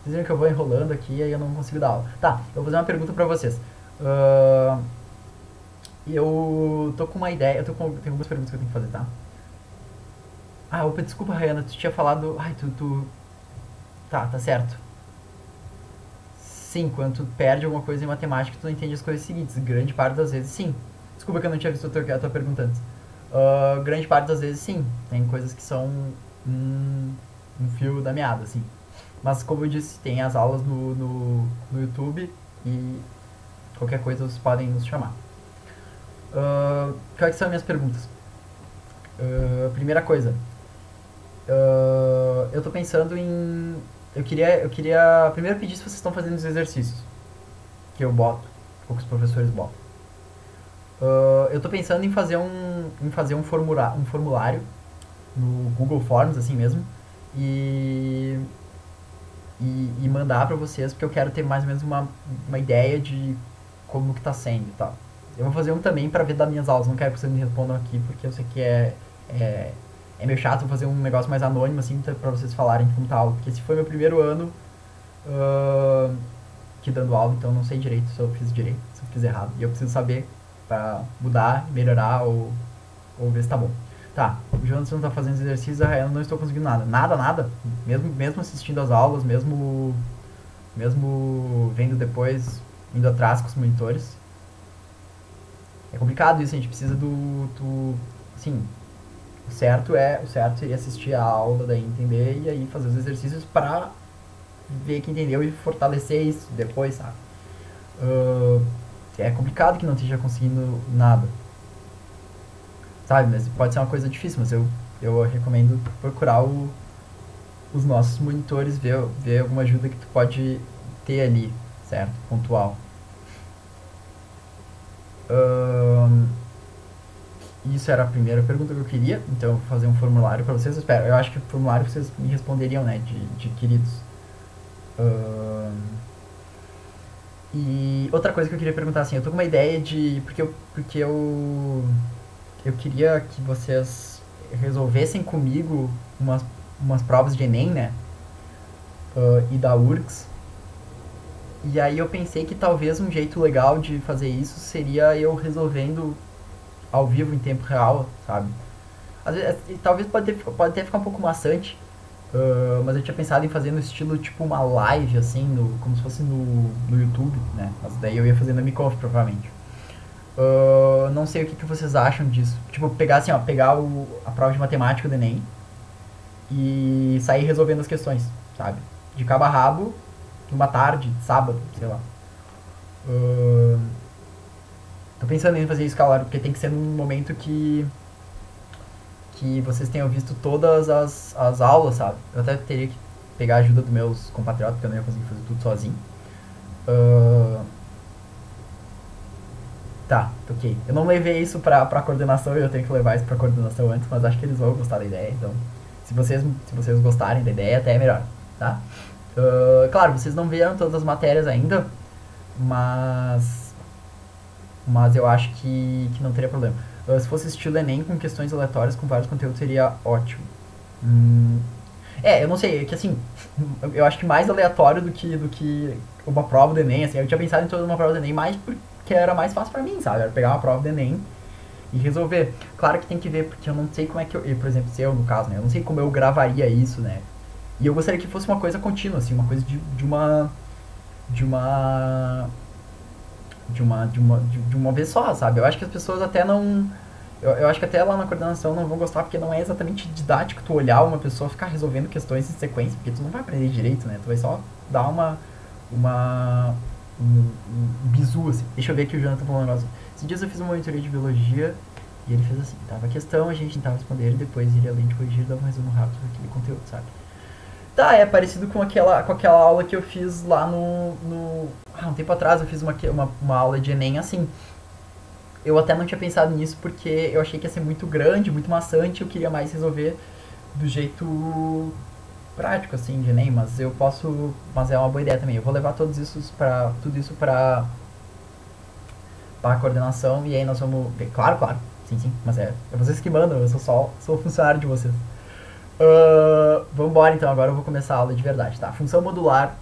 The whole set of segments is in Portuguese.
Vocês viram que eu vou enrolando aqui e aí eu não consigo dar aula. Tá, eu vou fazer uma pergunta pra vocês. Ah, eu tô com uma ideia, tem algumas perguntas que eu tenho que fazer, tá? Ah, opa, desculpa, Rayana, tu tinha falado. Ai, tá certo. Sim, quando tu perde alguma coisa em matemática, tu não entende as coisas seguintes. Grande parte das vezes, sim. Desculpa que eu não tinha visto a tua pergunta antes. Grande parte das vezes, sim. Tem coisas que são um fio da meada, assim. Mas, como eu disse, tem as aulas no YouTube e qualquer coisa vocês podem nos chamar. Quais são as minhas perguntas? Primeira coisa, eu tô pensando em. Eu queria primeiro pedir se vocês estão fazendo os exercícios que eu boto, ou que os professores botam. Eu tô pensando em fazer um formulário no Google Forms, assim mesmo, e, e mandar pra vocês, porque eu quero ter mais ou menos uma ideia de como que tá sendo e tal. Eu vou fazer um também pra ver das minhas aulas, não quero que vocês me respondam aqui, porque eu sei que é, é meio chato fazer um negócio mais anônimo, assim, pra vocês falarem como tá a aula, porque esse foi meu primeiro ano uh, que dando aula, então eu não sei direito se eu fiz direito, se eu fiz errado, e eu preciso saber pra mudar, melhorar ou ver se tá bom. Tá, o Jonas não tá fazendo exercícios, a Rayana não estou conseguindo nada. Nada, nada. Mesmo assistindo as aulas, mesmo vendo depois, indo atrás com os monitores. É complicado isso, a gente precisa assim, o certo seria assistir a aula, daí entender e aí fazer os exercícios pra ver que entendeu e fortalecer isso depois, sabe? Uh, é complicado que não esteja conseguindo nada, sabe? Mas pode ser uma coisa difícil, mas eu recomendo procurar os nossos monitores, ver alguma ajuda que tu pode ter ali, certo? Pontual. Ahn, Isso era a primeira pergunta que eu queria, então eu vou fazer um formulário para vocês. Eu acho que o formulário vocês me responderiam, né? De queridos. Ahn, e outra coisa que eu queria perguntar, assim, eu tô com uma ideia de. Porque eu queria que vocês resolvessem comigo umas provas de Enem, né? E da URGS. E aí eu pensei que talvez um jeito legal de fazer isso seria eu resolvendo ao vivo em tempo real, sabe? Às vezes, talvez pode até ficar um pouco maçante, mas eu tinha pensado em fazer no estilo tipo uma live, assim, como se fosse no YouTube, né? Mas daí eu ia fazer na Micoff, provavelmente. Não sei o que vocês acham disso. Tipo, pegar assim, ó, pegar a prova de matemática do Enem e sair resolvendo as questões, sabe? De cabo a rabo, numa tarde, sábado, sei lá. Uh, Tô pensando em fazer isso, claro, porque tem que ser num momento que vocês tenham visto todas as aulas, sabe? Eu até teria que pegar a ajuda dos meus compatriotas, porque eu não ia conseguir fazer tudo sozinho. Uh, tá, ok. Eu não levei isso pra coordenação, eu tenho que levar isso pra coordenação antes, mas acho que eles vão gostar da ideia, então. Se vocês gostarem da ideia, até é melhor, tá? Claro, vocês não viram todas as matérias ainda, mas mas eu acho que não teria problema. Se fosse estilo Enem com questões aleatórias com vários conteúdos seria ótimo. Hum, eu não sei, é que assim, eu acho que mais aleatório do que uma prova do Enem, assim, eu tinha pensado em toda uma prova do Enem mais porque era mais fácil pra mim, sabe? Era pegar uma prova do Enem e resolver. Claro que tem que ver, porque eu não sei como é que por exemplo, se eu no caso, né, eu não sei como eu gravaria isso, né? E eu gostaria que fosse uma coisa contínua, assim, uma coisa de uma de uma de uma vez só, sabe? Eu acho que as pessoas até não. Eu acho que até lá na coordenação não vão gostar, porque não é exatamente didático tu olhar uma pessoa ficar resolvendo questões em sequência, porque tu não vai aprender direito, né? Tu vai só dar uma um bizu, assim. Deixa eu ver aqui o Jonathan falando um negócio. Esses dias eu fiz uma monitoria de biologia e ele fez assim, tava a questão, a gente tentava responder ele, depois ele, além de corrigir, dava um resumo rápido daquele conteúdo, sabe? Tá, é parecido com aquela aula que eu fiz lá um tempo atrás eu fiz uma aula de Enem assim. Eu até não tinha pensado nisso porque eu achei que ia ser muito grande, muito maçante, eu queria mais resolver do jeito prático, assim, de Enem, mas eu posso. Mas é uma boa ideia também. Eu vou levar tudo isso pra coordenação e aí nós vamos ver. Claro, claro. Sim, sim. Mas é vocês que mandam, eu sou funcionário de vocês. Vamos embora então, agora eu vou começar a aula de verdade, tá? Função modular.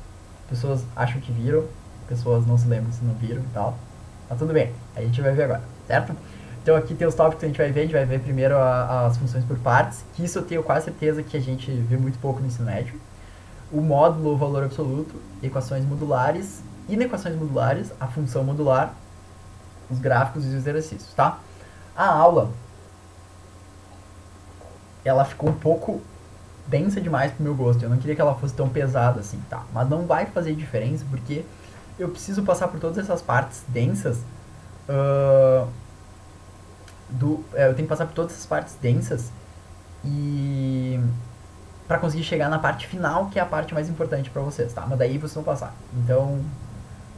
pessoas acham que viram, pessoas não se lembram se não viram e tal. Mas tudo bem, a gente vai ver agora, certo? Então aqui tem os tópicos que a gente vai ver primeiro as funções por partes, que isso eu tenho quase certeza que a gente vê muito pouco no ensino médio. O módulo, o valor absoluto, equações modulares, inequações modulares, a função modular, os gráficos e os exercícios, tá? A aula, ela ficou um pouco densa demais pro meu gosto, eu não queria que ela fosse tão pesada assim, tá? Mas não vai fazer diferença, porque eu preciso passar por todas essas partes densas, eu tenho que passar por todas essas partes densas e para conseguir chegar na parte final, que é a parte mais importante para vocês, tá? Mas daí vocês vão passar. Então,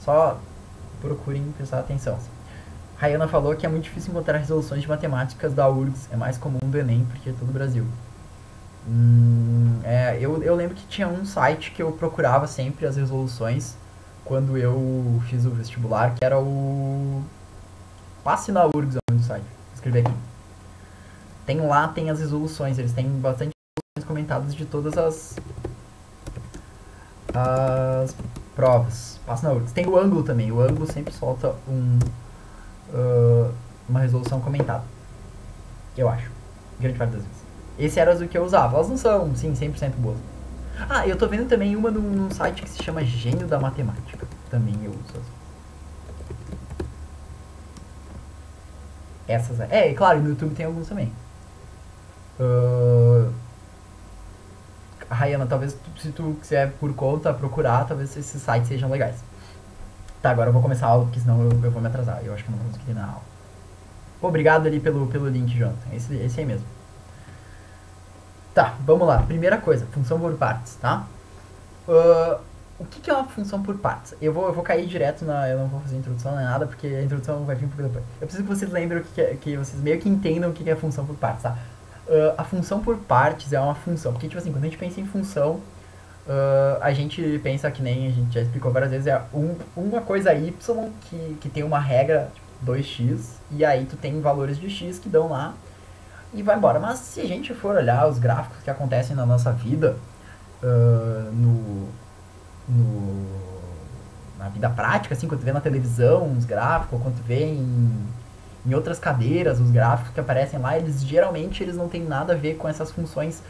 só procurem prestar atenção. Rayana falou que é muito difícil encontrar resoluções de matemáticas da URGS, é mais comum do Enem, porque é todo o Brasil. Eu lembro que tinha um site que eu procurava sempre as resoluções quando eu fiz o vestibular, que era o Passe na URGS, é o nome do site. Vou escrever aqui. Tem as resoluções, eles têm bastante resoluções comentadas de todas as provas. Passe na URGS. Tem o ângulo também, o ângulo sempre solta uma resolução comentada. Eu acho. Grande parte das vezes. Esse era o que eu usava. Elas não são, sim, 100% boas. Ah, eu tô vendo também uma num site que se chama Gênio da Matemática. Também eu uso. Essas. Claro, no YouTube tem alguns também. Rayana, talvez se tu quiser por conta procurar, talvez esses sites sejam legais. Tá, agora eu vou começar a aula, porque senão eu vou me atrasar. Eu acho que eu não vou conseguir terminar a aula. Obrigado ali pelo link, Jonathan. Esse aí mesmo. Tá, vamos lá. Primeira coisa, função por partes, tá? O que é uma função por partes? Eu vou cair direto eu não vou fazer introdução nem nada, porque a introdução vai vir um pouco depois. Eu preciso que vocês lembrem que vocês meio que entendam o que é função por partes, tá? A função por partes é uma função, porque tipo assim, quando a gente pensa em função, a gente pensa que nem a gente já explicou várias vezes, uma coisa y que tem uma regra, tipo, 2x, e aí tu tem valores de x que dão lá e vai embora. Mas se a gente for olhar os gráficos que acontecem na nossa vida, na vida prática, assim, quando tu vê na televisão uns gráficos, ou quando tu vê em outras cadeiras, os gráficos que aparecem lá, geralmente eles não tem nada a ver com essas funções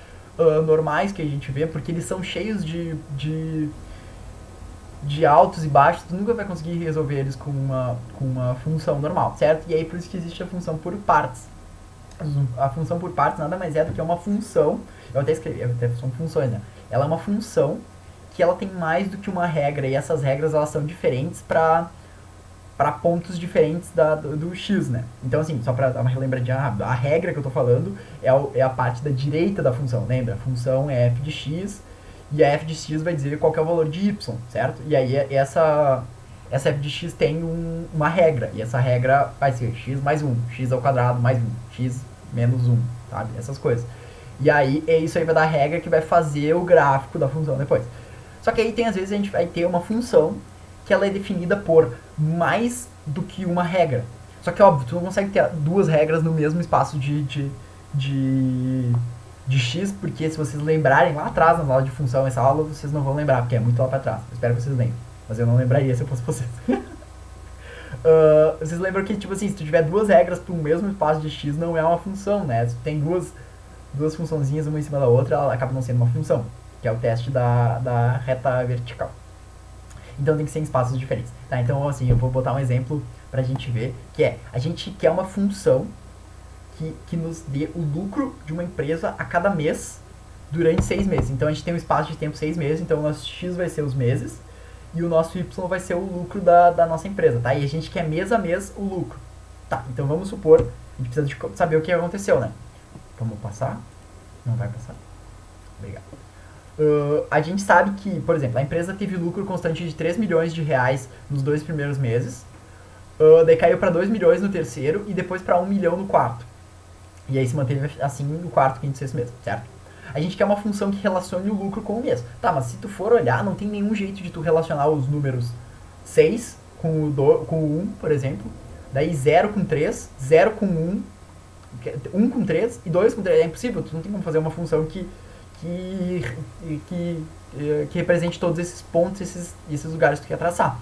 normais que a gente vê, porque eles são cheios de altos e baixos, tu nunca vai conseguir resolver eles com uma função normal, certo? E aí por isso que existe a função por partes. A função por partes nada mais é do que uma função, eu até escrevi, são funções, né? Ela é uma função que ela tem mais do que uma regra, e essas regras elas são diferentes para pontos diferentes do x, né? Então assim, só para dar uma relembradinha, a regra que eu tô falando é a parte da direita da função, lembra? A função é f de x, e a f de x vai dizer qual que é o valor de y, certo? E aí essa f de x tem uma regra, e essa regra vai ser x mais 1, x ao quadrado mais 1, x menos 1, sabe? Essas coisas. E aí isso aí vai dar a regra que vai fazer o gráfico da função depois. Só que aí às vezes a gente vai ter uma função que ela é definida por mais do que uma regra. Só que óbvio, tu não consegue ter duas regras no mesmo espaço de x, porque se vocês lembrarem lá atrás na aula de função, essa aula vocês não vão lembrar, porque é muito lá pra trás. Eu espero que vocês lembrem, mas eu não lembraria se eu fosse vocês. Vocês lembram que, tipo assim, se tu tiver duas regras para um mesmo espaço de x, não é uma função, né? Se tu tem duas funçãozinhas uma em cima da outra, ela acaba não sendo uma função, que é o teste da reta vertical. Então tem que ser em espaços diferentes. Tá, então assim, eu vou botar um exemplo pra gente ver, que é, a gente quer uma função que nos dê o lucro de uma empresa a cada mês durante 6 meses. Então a gente tem um espaço de tempo 6 meses, então o nosso x vai ser os meses, e o nosso y vai ser o lucro da nossa empresa, tá? E a gente quer mês a mês o lucro. Tá, então vamos supor, a gente precisa de saber o que aconteceu, né? Vamos passar? Não vai passar? Obrigado. A gente sabe que, por exemplo, a empresa teve lucro constante de 3 milhões de reais nos 2 primeiros meses, daí caiu para 2 milhões no terceiro e depois para 1 milhão no quarto. E aí se manteve assim no quarto, quinto, sexto mês, certo? A gente quer uma função que relacione o lucro com o mês. Tá, mas se tu for olhar, não tem nenhum jeito de tu relacionar os números 6 com o 1, por exemplo, daí 0 com 3, 0 com 1, 1 com 3 e 2 com 3. É impossível, tu não tem como fazer uma função que que represente todos esses pontos, esses lugares que tu quer traçar.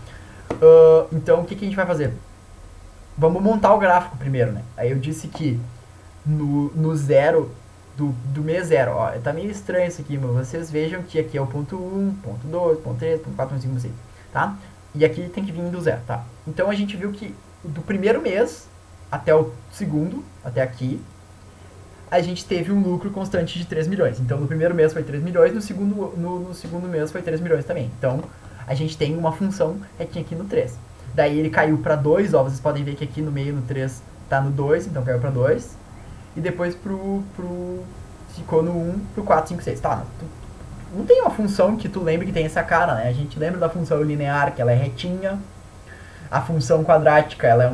Então, o que a gente vai fazer? Vamos montar o gráfico primeiro, né? Aí eu disse que no zero do mês zero, ó, tá meio estranho isso aqui, mas vocês vejam que aqui é o ponto 1, ponto 2, ponto 3, ponto 4, ponto 5, ponto 6, tá? E aqui tem que vir do zero, tá? Então a gente viu que do primeiro mês até o segundo, até aqui, a gente teve um lucro constante de 3 milhões. Então no primeiro mês foi 3 milhões, no segundo mês foi 3 milhões também. Então a gente tem uma função retinha aqui no 3. Daí ele caiu para 2, ó, vocês podem ver que aqui no meio, no 3, tá no 2, então caiu para 2. E depois ficou no 1, pro 4, 5, 6. Tá, não tem uma função que tu lembre que tem essa cara, né? A gente lembra da função linear, que ela é retinha. A função quadrática, ela é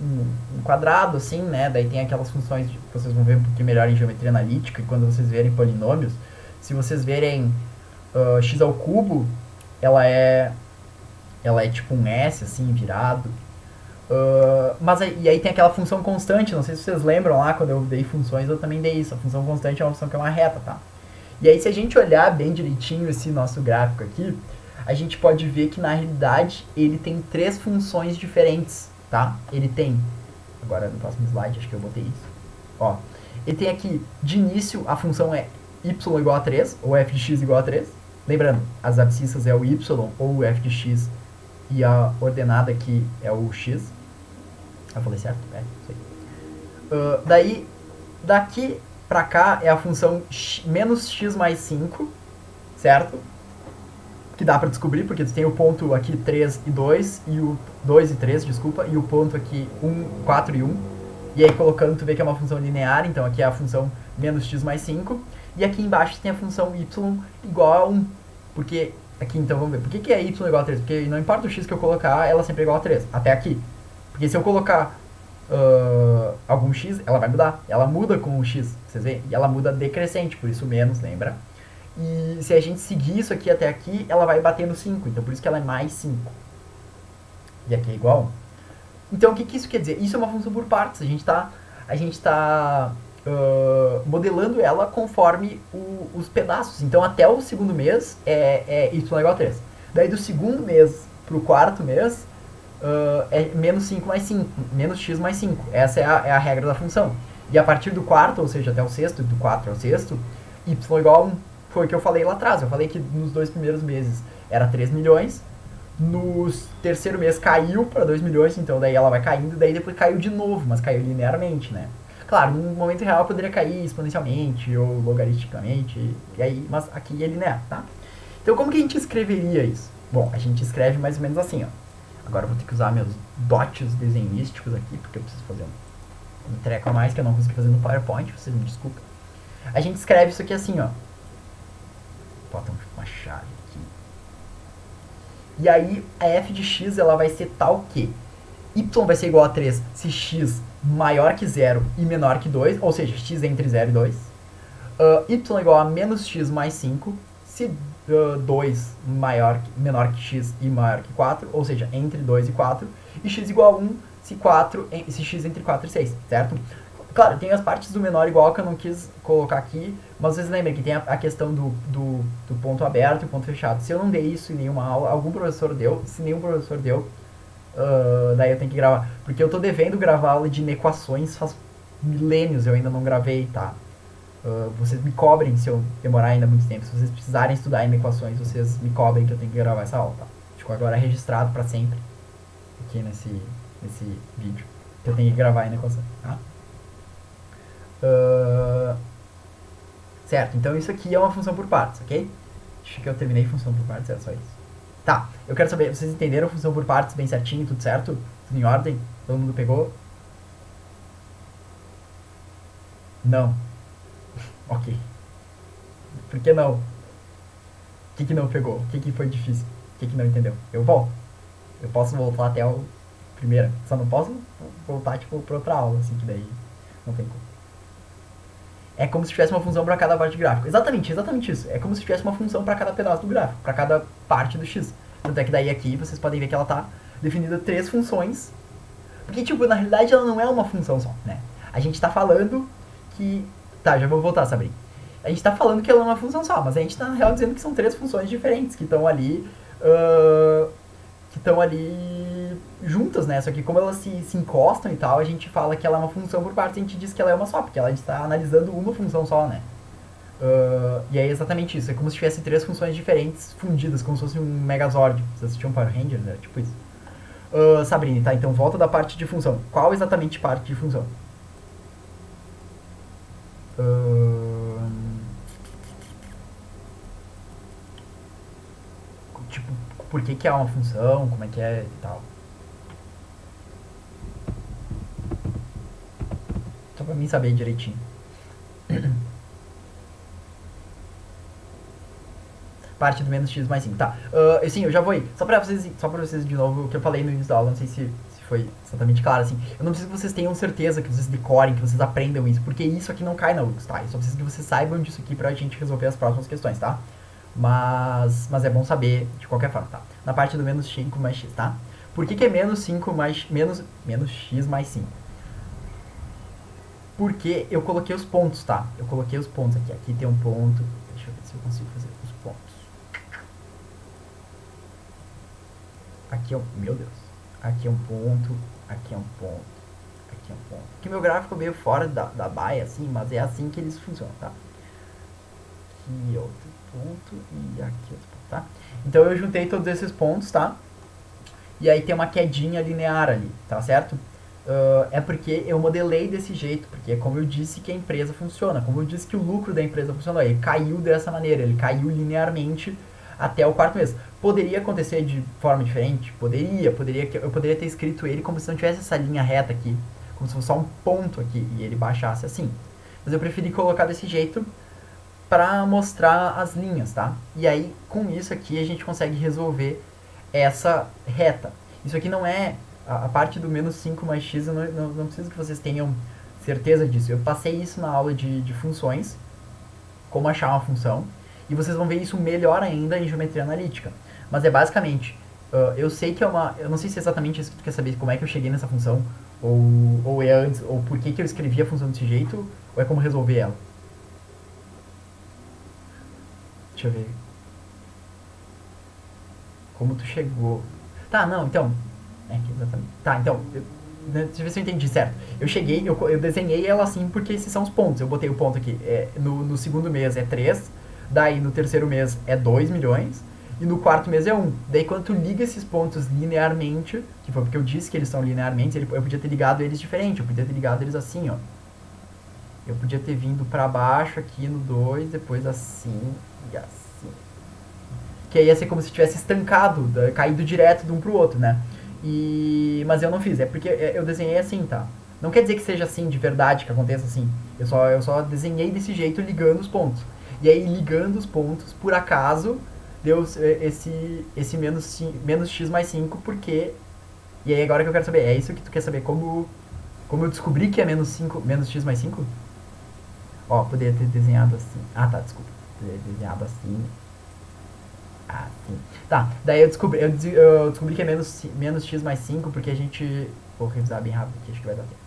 um quadrado, assim, né? Daí tem aquelas funções que vocês vão ver um pouquinho melhor em geometria analítica, e quando vocês verem polinômios, se vocês verem x ao cubo, ela é tipo um S, assim, virado. E aí tem aquela função constante, não sei se vocês lembram lá, quando eu dei funções, eu também dei isso. A função constante é uma função que é uma reta, tá? E aí se a gente olhar bem direitinho esse nosso gráfico aqui, a gente pode ver que na realidade ele tem 3 funções diferentes, tá? Ele tem, agora no próximo slide, acho que eu botei isso. Ó, ele tem aqui, de início, a função é y igual a 3, ou f de x igual a 3. Lembrando, as abscissas é o y ou o f de x, e a ordenada aqui é o x. Eu falei certo? É, isso aí. Daí, daqui pra cá é a função menos x mais 5, certo? Que dá pra descobrir, porque tu tem o ponto aqui 3 e 2, e o 2 e 3, desculpa, e o ponto aqui 4 e 1. E aí colocando tu vê que é uma função linear, então aqui é a função menos x mais 5. E aqui embaixo tem a função y igual a 1. Porque, aqui então vamos ver, por que é y igual a 3? Porque não importa o x que eu colocar, ela sempre é igual a 3, até aqui. Porque se eu colocar algum x, ela vai mudar. Ela muda com o x, vocês veem? E ela muda decrescente, por isso menos, lembra? E se a gente seguir isso aqui até aqui, ela vai bater no 5. Então por isso que ela é mais 5. E aqui é igual. Então o que isso quer dizer? Isso é uma função por partes. A gente tá modelando ela conforme os pedaços. Então até o segundo mês é y igual a 3. Daí do segundo mês pro quarto mês é menos 5 mais 5, menos x mais 5. Essa é a regra da função. E a partir do quarto, ou seja, até o sexto, do 4 ao sexto, y igual a 1. Foi o que eu falei lá atrás. Eu falei que nos 2 primeiros meses era 3 milhões. No terceiro mês caiu para 2 milhões, então daí ela vai caindo, daí depois caiu de novo, mas caiu linearmente, né? Claro, no momento real poderia cair exponencialmente ou logaritmicamente, e aí, mas aqui é linear, tá? Então como que a gente escreveria isso? Bom, a gente escreve mais ou menos assim, ó. Agora eu vou ter que usar meus dotes desenhísticos aqui, porque eu preciso fazer um treco a mais que eu não consegui fazer no PowerPoint, vocês me desculpem. A gente escreve isso aqui assim, ó. Bota uma chave aqui. E aí a f de x ela vai ser tal que y vai ser igual a 3 se x maior que 0 e menor que 2, ou seja, x entre 0 e 2. Y igual a menos x mais 5 se 2 menor que x e maior que 4, ou seja, entre 2 e 4. E x igual a 1 se x entre 4 e 6, certo? Claro, tem as partes do menor igual que eu não quis colocar aqui, mas vocês lembram que tem a questão do ponto aberto e ponto fechado. Se eu não dei isso em nenhuma aula, algum professor deu. Se nenhum professor deu, daí eu tenho que gravar. Porque eu tô devendo gravar aula de inequações faz milênios, eu ainda não gravei, tá? Vocês me cobrem se eu demorar ainda muito tempo. Se vocês precisarem estudar inequações, vocês me cobrem que eu tenho que gravar essa aula, tá? Ficou agora registrado pra sempre aqui nesse vídeo. Que eu tenho que gravar a inequação, tá? Certo, então isso aqui é uma função por partes, ok? Acho que eu terminei função por partes, era só isso. Tá, eu quero saber, vocês entenderam a função por partes bem certinho, tudo certo? Tudo em ordem? Todo mundo pegou? Não. Ok. Por que não? O que não pegou? O que foi difícil? O que não entendeu? Eu volto. Eu posso voltar até o primeiro. Só não posso voltar, tipo, pra outra aula, assim, que daí não tem como. É como se tivesse uma função para cada parte do gráfico. Exatamente isso. É como se tivesse uma função para cada pedaço do gráfico, para cada parte do x. Tanto é que daí aqui vocês podem ver que ela tá definida 3 funções. Porque, tipo, na realidade ela não é uma função só, né? A gente tá falando que... Tá, já vou voltar, Sabrina. A gente tá falando que ela é uma função só, mas a gente tá, na real, dizendo que são três funções diferentes, que estão ali juntas, né? Só que como elas se encostam e tal, a gente fala que ela é uma função por parte, a gente diz que ela é uma só, porque ela está analisando uma função só, né? E é exatamente isso, é como se tivesse três funções diferentes fundidas, como se fosse um Megazord. Vocês assistiam Power Rangers, né? Tipo isso. Sabrina, tá? Então volta da parte de função. Qual exatamente parte de função? Tipo, por que é uma função, como é que é e tal. Só pra mim saber direitinho. Parte do menos x mais 5. Tá. Sim, eu já vou ir. Só pra vocês de novo, o que eu falei no início da aula, não sei se foi exatamente claro, assim. Eu não preciso que vocês tenham certeza, que vocês decorem, que vocês aprendam isso, porque isso aqui não cai na UX, tá? Eu só preciso que vocês saibam disso aqui pra gente resolver as próximas questões, tá? Mas é bom saber de qualquer forma, tá? Na parte do menos 5 mais x, tá? Por que é menos 5 mais... menos x mais 5? Porque eu coloquei os pontos, tá? Eu coloquei os pontos aqui. Aqui tem um ponto. Deixa eu ver se eu consigo fazer os pontos. Aqui é um... Meu Deus. Aqui é um ponto. Aqui é um ponto. Aqui é um ponto. Aqui meu gráfico é meio fora da baia, assim, mas é assim que eles funcionam, tá? Aqui outro ponto e aqui outro ponto, tá? Então eu juntei todos esses pontos, tá? E aí tem uma quedinha linear ali, tá certo? É porque eu modelei desse jeito, porque é como eu disse que a empresa funciona, como eu disse que o lucro da empresa funcionou, ele caiu dessa maneira, ele caiu linearmente até o quarto mês. Poderia acontecer de forma diferente? Eu poderia ter escrito ele como se não tivesse essa linha reta aqui, como se fosse só um ponto aqui e ele baixasse assim. Mas eu preferi colocar desse jeito para mostrar as linhas, tá? E aí com isso aqui a gente consegue resolver essa reta. Isso aqui não é a parte do menos 5 mais x, eu não preciso que vocês tenham certeza disso. Eu passei isso na aula de funções, como achar uma função, e vocês vão ver isso melhor ainda em geometria analítica. Mas é basicamente, eu sei que é uma... Eu não sei se é exatamente isso que tu quer saber, como é que eu cheguei nessa função, ou é antes, ou por que eu escrevi a função desse jeito, ou é como resolver ela. Deixa eu ver. Como tu chegou... Tá, não, então... exatamente. Tá, então... Deixa eu ver se eu entendi certo. Eu cheguei, eu desenhei ela assim porque esses são os pontos. Eu botei o ponto aqui. No segundo mês é 3, daí no terceiro mês é 2 milhões, e no quarto mês é 1. Daí quando tu liga esses pontos linearmente, que foi porque eu disse que eles são linearmente, eu podia ter ligado eles diferente, eu podia ter ligado eles assim, ó. Eu podia ter vindo pra baixo aqui no 2, depois assim e assim. Que aí ia ser como se tivesse estancado, caído direto de um pro outro, né? Mas eu não fiz, é porque eu desenhei assim, tá? Não quer dizer que seja assim de verdade, que aconteça assim. Eu só desenhei desse jeito ligando os pontos. E aí ligando os pontos, por acaso, deu esse menos x mais 5, porque... E aí agora que eu quero saber, é isso que tu quer saber, como eu descobri que é menos x mais 5? Ó, poderia ter desenhado assim. Ah, tá, desculpa. Poderia ter desenhado assim. Sim. Tá, daí eu descobri que é menos x mais 5 porque a gente... Vou revisar bem rápido aqui, acho que vai dar tempo.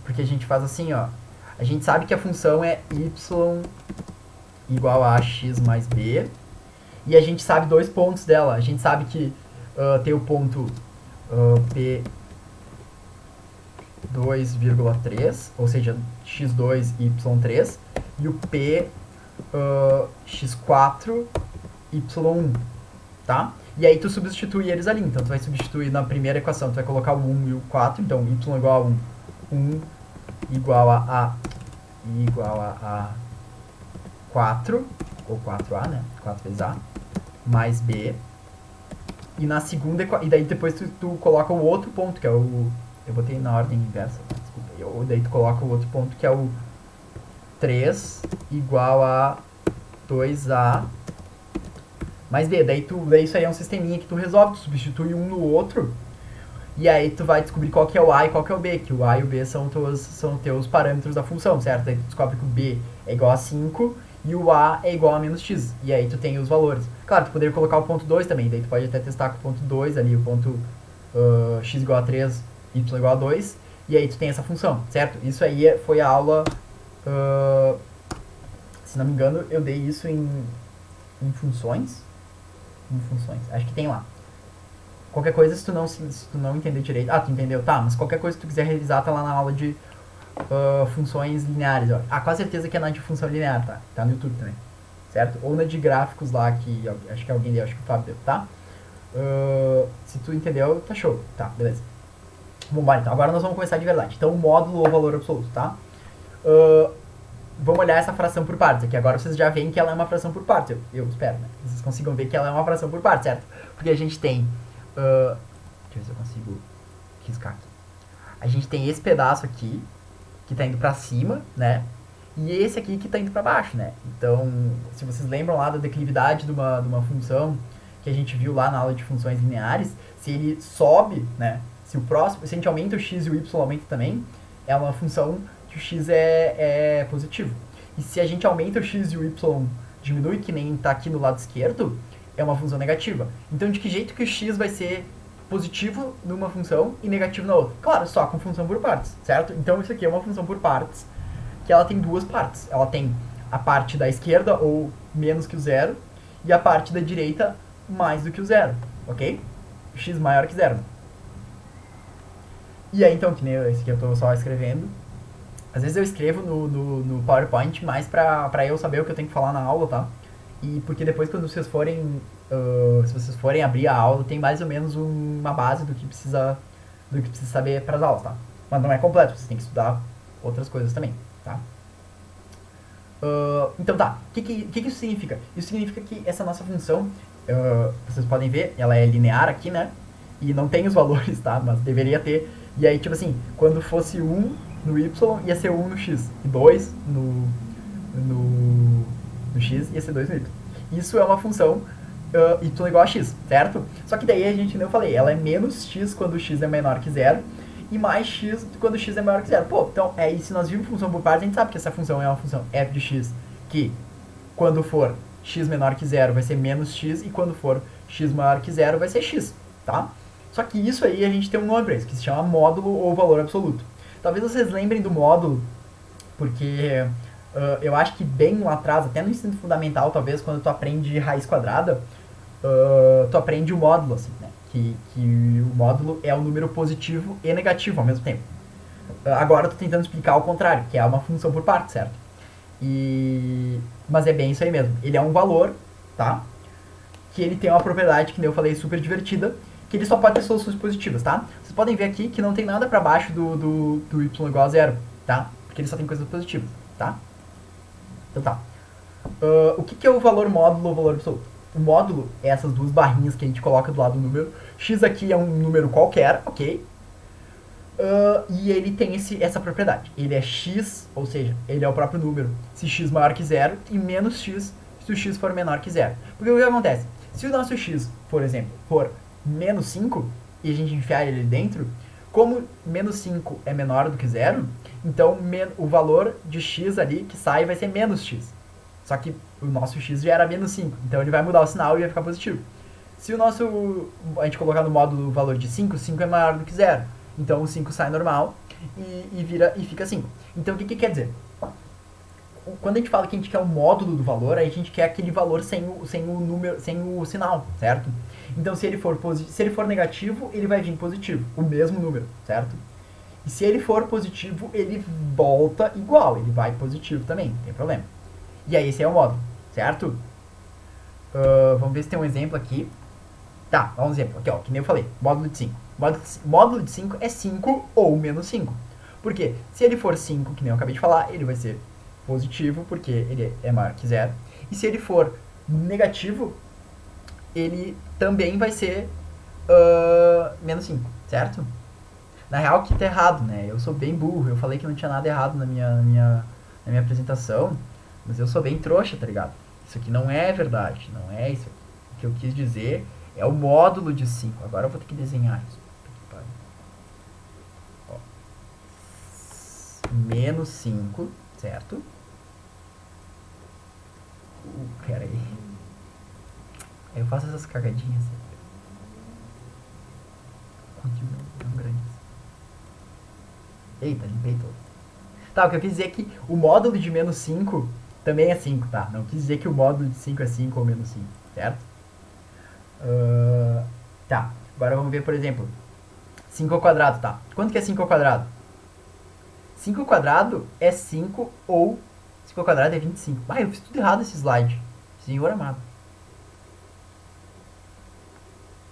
Porque a gente faz assim, ó. A gente sabe que a função é y igual a x mais b. E a gente sabe dois pontos dela. A gente sabe que tem o ponto p 2,3, ou seja, x2, y3. E o p x4, y1, tá? E aí tu substitui eles ali, então tu vai substituir na primeira equação, tu vai colocar o 1 e o 4, então y igual a 1 igual a a 4, ou 4a, né? 4 vezes a, mais b, e na segunda equação, e daí depois tu coloca o outro ponto, que é o... Eu botei na ordem inversa, desculpa, daí tu coloca o outro ponto, que é o 3 igual a 2a mais b. Daí isso aí é um sisteminha que tu resolve, tu substitui um no outro, e aí tu vai descobrir qual que é o a e qual que é o b, que o a e o b são teus parâmetros da função, certo? Daí tu descobre que o b é igual a 5 e o a é igual a menos x, e aí tu tem os valores. Claro, tu poderia colocar o ponto 2 também, daí tu pode até testar com o ponto 2 ali, o ponto x igual a 3, y igual a 2, e aí tu tem essa função, certo? Isso aí foi a aula Se não me engano, eu dei isso em funções. Em funções. Acho que tem lá. Qualquer coisa, se tu não entender direito... Ah, tu entendeu? Tá, mas qualquer coisa que tu quiser revisar, tá lá na aula de funções lineares. Ó. Ah, com certeza que é na de função linear, tá? Tá no YouTube também. Certo? Ou na de gráficos lá, que acho que alguém deu, acho que o Fábio deu, tá? Se tu entendeu, tá show. Tá, beleza. Bom, então agora nós vamos começar de verdade. Então, módulo ou valor absoluto, tá? Vamos olhar essa fração por partes aqui. Agora vocês já veem que ela é uma fração por partes. Eu espero, né? Vocês consigam ver que ela é uma fração por partes, certo? Porque a gente tem... deixa eu ver se eu consigo riscar aqui. A gente tem esse pedaço aqui, que tá indo pra cima, né? E esse aqui que tá indo pra baixo, né? Então, se vocês lembram lá da declividade de uma função que a gente viu lá na aula de funções lineares, se ele sobe, né? Se a gente aumenta o x e o y aumenta também, é uma função que o x é positivo. E se a gente aumenta o x e o y diminui, que nem tá aqui no lado esquerdo, é uma função negativa. Então, de que jeito que o x vai ser positivo numa função e negativo na outra? Claro, só com função por partes, certo? Então, isso aqui é uma função por partes, que ela tem duas partes. Ela tem a parte da esquerda, ou menos que o zero, e a parte da direita, mais do que o zero, ok? X maior que zero. E aí, então, que nem esse aqui eu tô só escrevendo. Às vezes eu escrevo no PowerPoint mais pra eu saber o que eu tenho que falar na aula, tá? E porque depois quando vocês forem... se vocês forem abrir a aula, tem mais ou menos uma base do que precisa saber pras aulas, tá? Mas não é completo, vocês têm que estudar outras coisas também, tá? Então tá, o que isso significa? Isso significa que essa nossa função, vocês podem ver, ela é linear aqui, né? E não tem os valores, tá? Mas deveria ter. E aí, tipo assim, quando fosse 1 no y, ia ser 1 no x. E 2 no x, ia ser 2 no y. Isso é uma função y igual a x, certo? Só que daí a gente, como eu falei, ela é menos x quando x é menor que zero e mais x quando x é maior que zero. Pô, então, se nós vimos função por partes, a gente sabe que essa função é uma função f de x, que quando for x menor que zero vai ser menos x, e quando for x maior que zero vai ser x, tá? Só que isso aí a gente tem um nome pra isso, que se chama módulo ou valor absoluto. Talvez vocês lembrem do módulo, porque eu acho que bem lá atrás, até no ensino fundamental, talvez, quando tu aprende raiz quadrada, tu aprende o módulo, assim, né? Que o módulo é o número positivo e negativo ao mesmo tempo. Agora eu tô tentando explicar o contrário, que é uma função por parte, certo? Mas é bem isso aí mesmo. Ele é um valor, tá? Que ele tem uma propriedade, que nem eu falei, super divertida, que ele só pode ter soluções positivas, tá? Vocês podem ver aqui que não tem nada pra baixo do y igual a zero, tá? Porque ele só tem coisas positivas, tá? Então tá. O que é o valor módulo ou valor absoluto? O módulo é essas duas barrinhas que a gente coloca do lado do número. X aqui é um número qualquer, ok? E ele tem essa propriedade. Ele é x, ou seja, ele é o próprio número se x maior que zero, e menos x se o x for menor que zero. Porque o que acontece? Se o nosso x, por exemplo, for menos 5, e a gente enfiar ele dentro, como menos 5 é menor do que zero, então o valor de x ali que sai vai ser menos x. Só que o nosso x já era menos 5, então ele vai mudar o sinal e vai ficar positivo. Se a gente colocar no módulo o valor de 5, 5 é maior do que zero. Então o 5 sai normal e fica 5. Então o que quer dizer? Quando a gente fala que a gente quer o módulo do valor, aí a gente quer aquele valor sem o número, sem o sinal, certo? Então se ele for negativo, ele vai vir positivo, o mesmo número, certo? E se ele for positivo, ele volta igual, ele vai positivo também, não tem problema. E aí esse é o módulo, certo? Vamos ver se tem um exemplo aqui. Tá, vamos um exemplo. Aqui, ó, que nem eu falei, módulo de 5. Módulo de 5 é 5 ou menos 5. Por quê? Se ele for 5, que nem eu acabei de falar, ele vai ser positivo, porque ele é maior que zero. E se ele for negativo, ele também vai ser menos 5, certo? Na real que tá errado, né? Eu sou bem burro, eu falei que não tinha nada errado na minha apresentação, mas eu sou bem trouxa, tá ligado? Isso aqui não é verdade, não é isso. O que eu quis dizer é o módulo de 5. Agora eu vou ter que desenhar isso. Ó. Menos 5, certo? Pera aí. Eu faço essas cagadinhas. Tão grandes. Eita, limpei todo. Tá, o que eu quis dizer é que o módulo de menos 5 também é 5, tá? Não quis dizer que o módulo de 5 é 5 ou menos 5, certo? Tá, agora vamos ver, por exemplo, 5 ao quadrado, tá? Quanto que é 5 ao quadrado? 5 ao quadrado é 5 ou 5 ao quadrado é 25. Ah, eu fiz tudo errado esse slide. Senhor amado.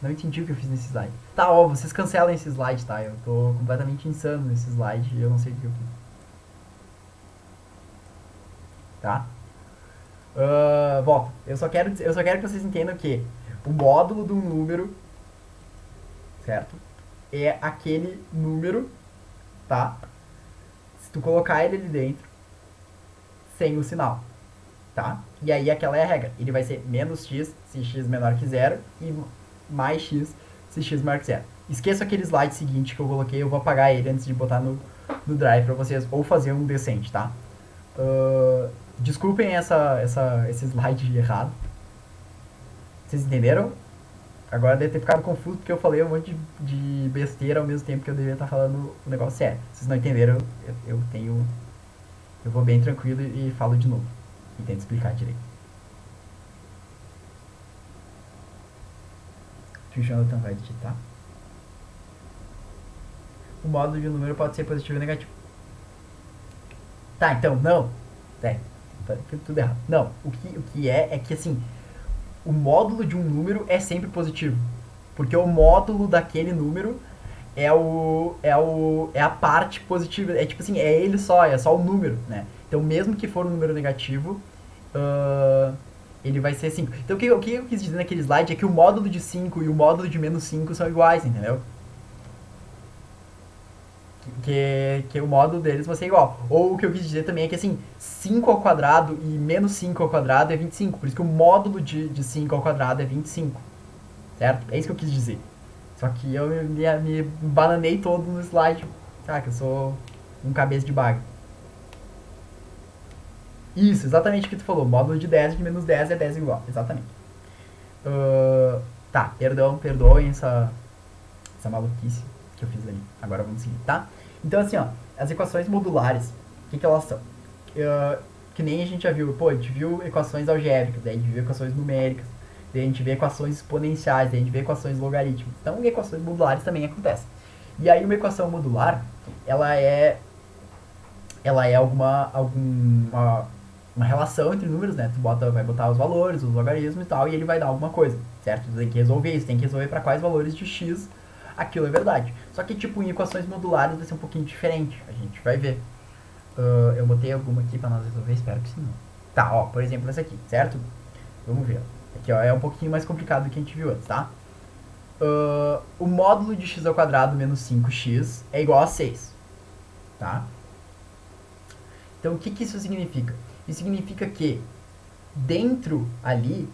Não entendi o que eu fiz nesse slide. Tá, ó, vocês cancelam esse slide, tá? Eu tô completamente insano nesse slide e eu não sei o que eu fiz. Tá? Volta. Eu só quero que vocês entendam que o módulo de um número, certo? É aquele número, tá? Se tu colocar ele ali dentro, sem o sinal, tá? E aí aquela é a regra. Ele vai ser menos x se x menor que zero e mais x se x maior que zero. Esqueça aquele slide seguinte que eu coloquei, eu vou apagar ele antes de botar no drive pra vocês, ou fazer um decente, tá? Desculpem esse slide errado. Vocês entenderam? Agora deve ter ficado confuso porque eu falei um monte de besteira ao mesmo tempo que eu deveria estar falando o negócio sério. Vocês não entenderam, eu vou bem tranquilo e falo de novo. E tento explicar direito. O Jonathan vai digitar. O módulo de um número pode ser positivo ou negativo. Tá, então, não. Tá tudo errado. Não, o que é que assim, o módulo de um número é sempre positivo. Porque o módulo daquele número é a parte positiva. É tipo assim, é ele só, é só o número, né? Então, mesmo que for um número negativo, ele vai ser 5. Então, o que eu quis dizer naquele slide é que o módulo de 5 e o módulo de menos 5 são iguais, entendeu? Que o módulo deles vai ser igual. Ou o que eu quis dizer também é que assim, 5 ao quadrado e menos 5 ao quadrado é 25. Por isso que o módulo de 5 ao quadrado é 25. Certo? É isso que eu quis dizer. Só que eu me bananei todo no slide. Tá, que eu sou um cabeça de baga. Isso, exatamente o que tu falou. Módulo de 10 e de menos 10 é 10 igual. Exatamente. Tá, perdoem essa maluquice que eu fiz ali. Agora vamos seguir, tá? Então, assim, ó, as equações modulares, o que elas são? Que nem a gente já viu, pô, a gente viu equações algébricas, daí a gente viu equações numéricas, daí a gente vê equações exponenciais, daí a gente vê equações logarítmicas. Então, equações modulares também acontecem. E aí, uma equação modular, ela é uma relação entre números, né? Tu vai botar os valores, os logaritmos e tal, e ele vai dar alguma coisa, certo? Tu tem que resolver isso, tem que resolver para quais valores de x aquilo é verdade. Só que, tipo, em equações modulares vai ser um pouquinho diferente. A gente vai ver. Eu botei alguma aqui pra nós resolver, espero que sim. Tá, ó, por exemplo, essa aqui, certo? Vamos ver. Aqui, ó, é um pouquinho mais complicado do que a gente viu antes, tá? O módulo de x ao quadrado menos 5x é igual a 6, tá? Então, o que isso significa? Isso significa que dentro ali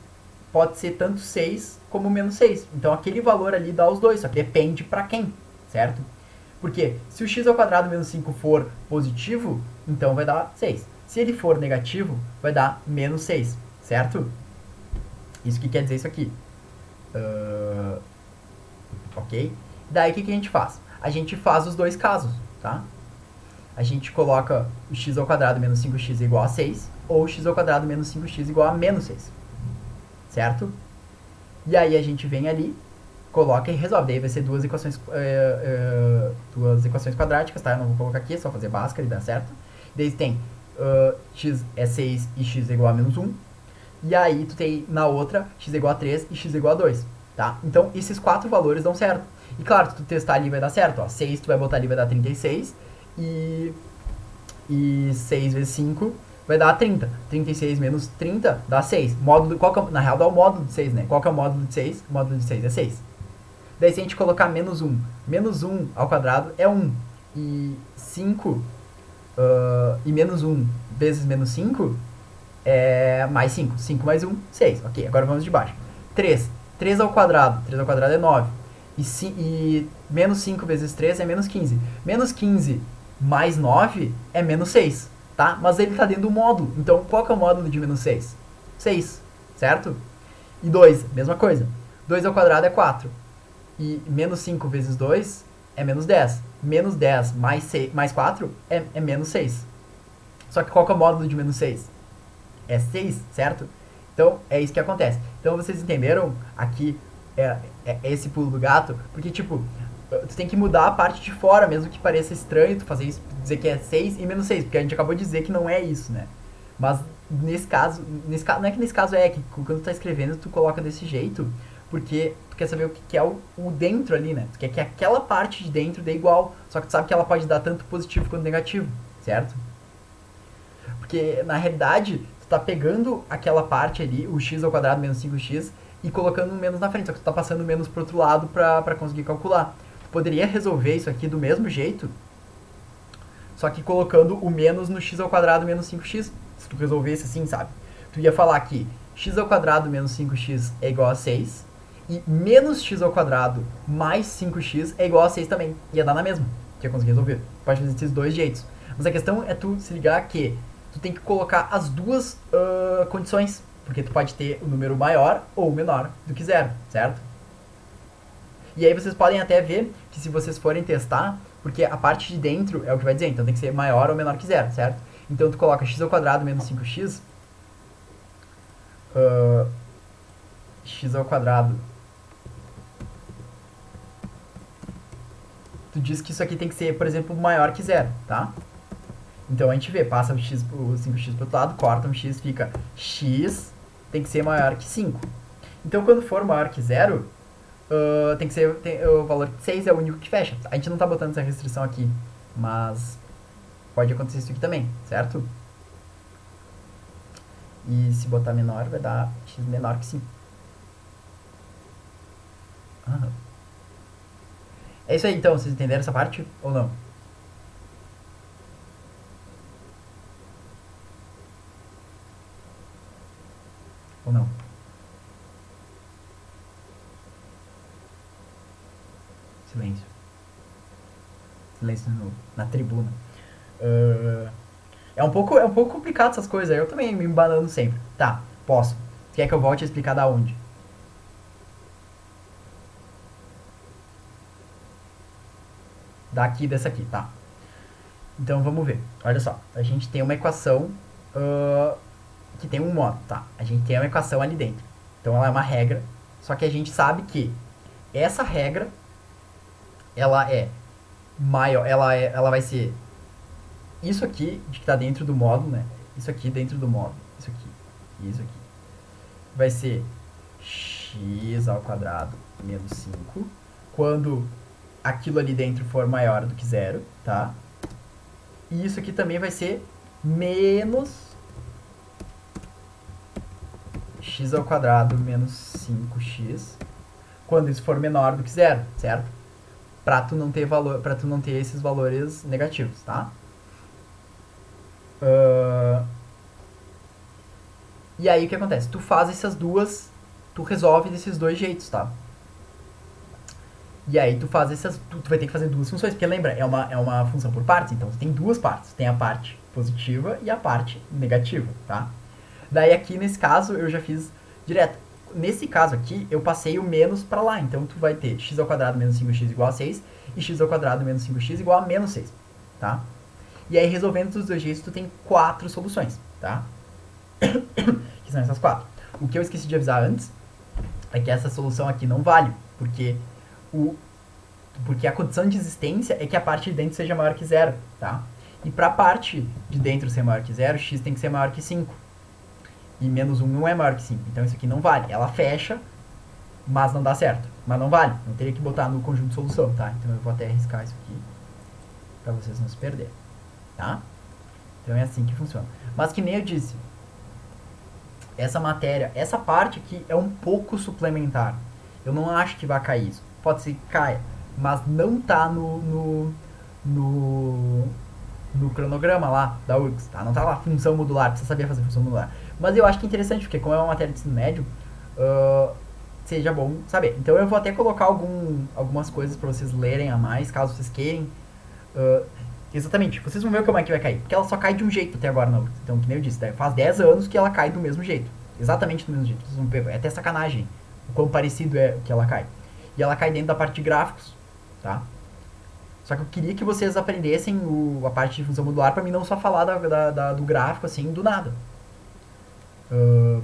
pode ser tanto 6 como menos 6. Então, aquele valor ali dá os dois, só que depende pra quem, certo? Porque se o x ao quadrado menos 5 for positivo, então vai dar 6. Se ele for negativo, vai dar menos 6, certo? Isso que quer dizer isso aqui. Ok? Daí o que a gente faz? A gente faz os dois casos, tá? A gente coloca o x ao quadrado menos 5x igual a 6, ou x ao quadrado menos 5x igual a menos 6. Certo? E aí a gente vem ali, coloca e resolve. Daí vai ser duas equações quadráticas, tá? Eu não vou colocar aqui, é só fazer Bhaskara e dá certo. Daí tem x é 6 e x é igual a menos 1. E aí tu tem na outra x é igual a 3 e x é igual a 2, tá? Então esses quatro valores dão certo. E claro, se tu testar ali vai dar certo, ó. 6 tu vai botar ali vai dar 36 e 6 vezes 5 vai dar 30. 36 menos 30 dá 6. Módulo, na real dá o módulo de 6, né? Qual que é o módulo de 6? O módulo de 6 é 6. Daí se a gente colocar menos 1, menos 1 ao quadrado é 1. E 5 e menos 1 vezes menos 5 é mais 5. 5 mais 1, 6. Ok, agora vamos de baixo. 3. 3 ao quadrado. 3 ao quadrado é 9. E menos 5 vezes 3 é menos 15. Menos 15 mais 9 é menos 6, tá? Mas ele tá dentro do módulo. Então, qual que é o módulo de menos 6? 6, certo? E 2, mesma coisa. 2 ao quadrado é 4. E menos 5 vezes 2 é menos 10. Menos 10 mais 4 é menos 6. Só que qual que é o módulo de menos 6? é 6, certo? Então, é isso que acontece. Então, vocês entenderam aqui é esse pulo do gato? Porque, tipo, tu tem que mudar a parte de fora, mesmo que pareça estranho tu fazer isso, dizer que é 6 e menos 6, porque a gente acabou de dizer que não é isso, né? Mas nesse caso, não é que nesse caso que quando tu tá escrevendo tu coloca desse jeito, porque tu quer saber o que é o dentro ali, né? Tu quer que aquela parte de dentro dê igual, só que tu sabe que ela pode dar tanto positivo quanto negativo, certo? Porque na realidade, tu tá pegando aquela parte ali, o x ao quadrado menos 5x, e colocando um menos na frente, só que tu tá passando o menos pro outro lado pra conseguir calcular. Tu poderia resolver isso aqui do mesmo jeito, só que colocando o menos no x ao quadrado menos 5x. Se tu resolvesse assim, sabe? Tu ia falar que x ao quadrado menos 5x é igual a 6, e menos x ao quadrado mais 5x é igual a 6 também. Ia dar na mesma. Tu ia conseguir resolver. Pode fazer esses dois jeitos. Mas a questão é tu se ligar que tu tem que colocar as duas condições. Porque tu pode ter o número maior ou menor do que zero, certo? E aí vocês podem até ver que se vocês forem testar, porque a parte de dentro é o que vai dizer, então tem que ser maior ou menor que zero, certo? Então tu coloca x ao quadrado menos 5x, x ao quadrado, tu diz que isso aqui tem que ser, por exemplo, maior que zero, tá? Então a gente vê, passa o 5x pro outro lado, corta um x, fica x tem que ser maior que 5. Então quando for maior que zero, tem que ser, o valor de 6 é o único que fecha. A gente não tá botando essa restrição aqui, mas pode acontecer isso aqui também, certo? E se botar menor, vai dar x menor que 5. É isso aí, então. Vocês entenderam essa parte ou não? Ou não? Silêncio. Silêncio na tribuna. É um pouco complicado essas coisas. Eu também me embanando sempre. Tá, posso. Quer que eu volte a explicar da onde? Daqui dessa aqui, tá. Então vamos ver. Olha só. A gente tem uma equação que tem um modo, tá? A gente tem uma equação ali dentro. Então ela é uma regra. Só que a gente sabe que essa regra ela é maior. Ela vai ser isso aqui de que tá dentro do módulo, né? Isso aqui dentro do módulo. Isso aqui. E isso aqui. Vai ser x ao quadrado menos 5. Quando aquilo ali dentro for maior do que zero, tá? E isso aqui também vai ser menos x ao quadrado menos 5x quando isso for menor do que zero, certo? Pra tu não ter valor, para tu não ter esses valores negativos, tá? E aí o que acontece? Tu faz essas duas, tu resolve desses dois jeitos, tá? E aí tu faz essas, tu vai ter que fazer duas funções, porque lembra, é uma função por partes, então você tem duas partes, tem a parte positiva e a parte negativa, tá? Daí aqui nesse caso eu já fiz direto. Nesse caso aqui eu passei o menos pra lá, então tu vai ter x ao quadrado menos 5x igual a 6 e x ao quadrado menos 5x igual a menos 6, tá? E aí resolvendo dos dois jeitos tu tem 4 soluções, tá? Que são essas 4. O que eu esqueci de avisar antes é que essa solução aqui não vale, porque a condição de existência é que a parte de dentro seja maior que zero, tá? E para a parte de dentro ser maior que zero, x tem que ser maior que 5. E menos 1 não é maior que 5. Então isso aqui não vale. Ela fecha, mas não dá certo. Mas não vale. Eu teria que botar no conjunto de solução, tá? Então eu vou até arriscar isso aqui para vocês não se perderem, tá? Então é assim que funciona. Mas que nem eu disse, essa matéria, essa parte aqui é um pouco suplementar. Eu não acho que vai cair isso. Pode ser que caia, mas não tá no cronograma lá da URGS, tá? Não tá lá função modular, precisa saber fazer função modular. Mas eu acho que é interessante, porque como é uma matéria de ensino médio, seja bom saber. Então eu vou até colocar algumas coisas pra vocês lerem a mais, caso vocês queiram. Exatamente, vocês vão ver como é que vai cair. Porque ela só cai de um jeito até agora na URGS. Então, que nem eu disse, faz 10 anos que ela cai do mesmo jeito. Exatamente do mesmo jeito. Vocês vão ver, é até sacanagem o quão parecido é que ela cai. E ela cai dentro da parte de gráficos, tá? Só que eu queria que vocês aprendessem a parte de função modular pra mim não só falar do gráfico assim, do nada.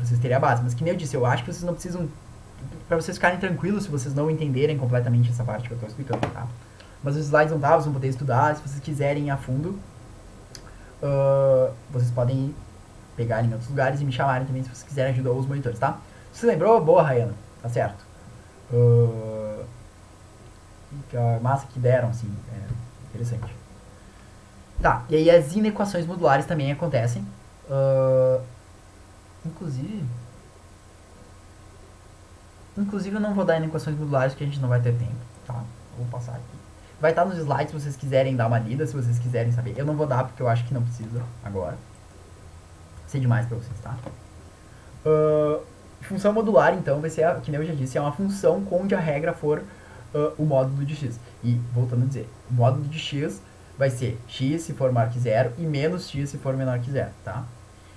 vocês terem a base. Mas que nem eu disse, eu acho que vocês não precisam... Pra vocês ficarem tranquilos se vocês não entenderem completamente essa parte que eu tô explicando, tá? Mas os slides não tá, vocês vão poder estudar. Se vocês quiserem ir a fundo, vocês podem pegar em outros lugares e me chamarem também se vocês quiserem ajudar os monitores, tá? Se você lembrou, boa, Rayana. Tá certo. Massa que deram, assim. Interessante. Tá, e aí as inequações modulares também acontecem. Inclusive eu não vou dar inequações modulares porque a gente não vai ter tempo, tá? Vou passar aqui. Vai estar nos slides se vocês quiserem dar uma lida, se vocês quiserem saber. Eu não vou dar porque eu acho que não precisa agora. Sei demais pra vocês, tá? Função modular, então, vai ser, que nem eu já disse, é uma função onde a regra for o módulo de x. E, voltando a dizer, o módulo de x vai ser x se for maior que zero e menos x se for menor que zero, tá?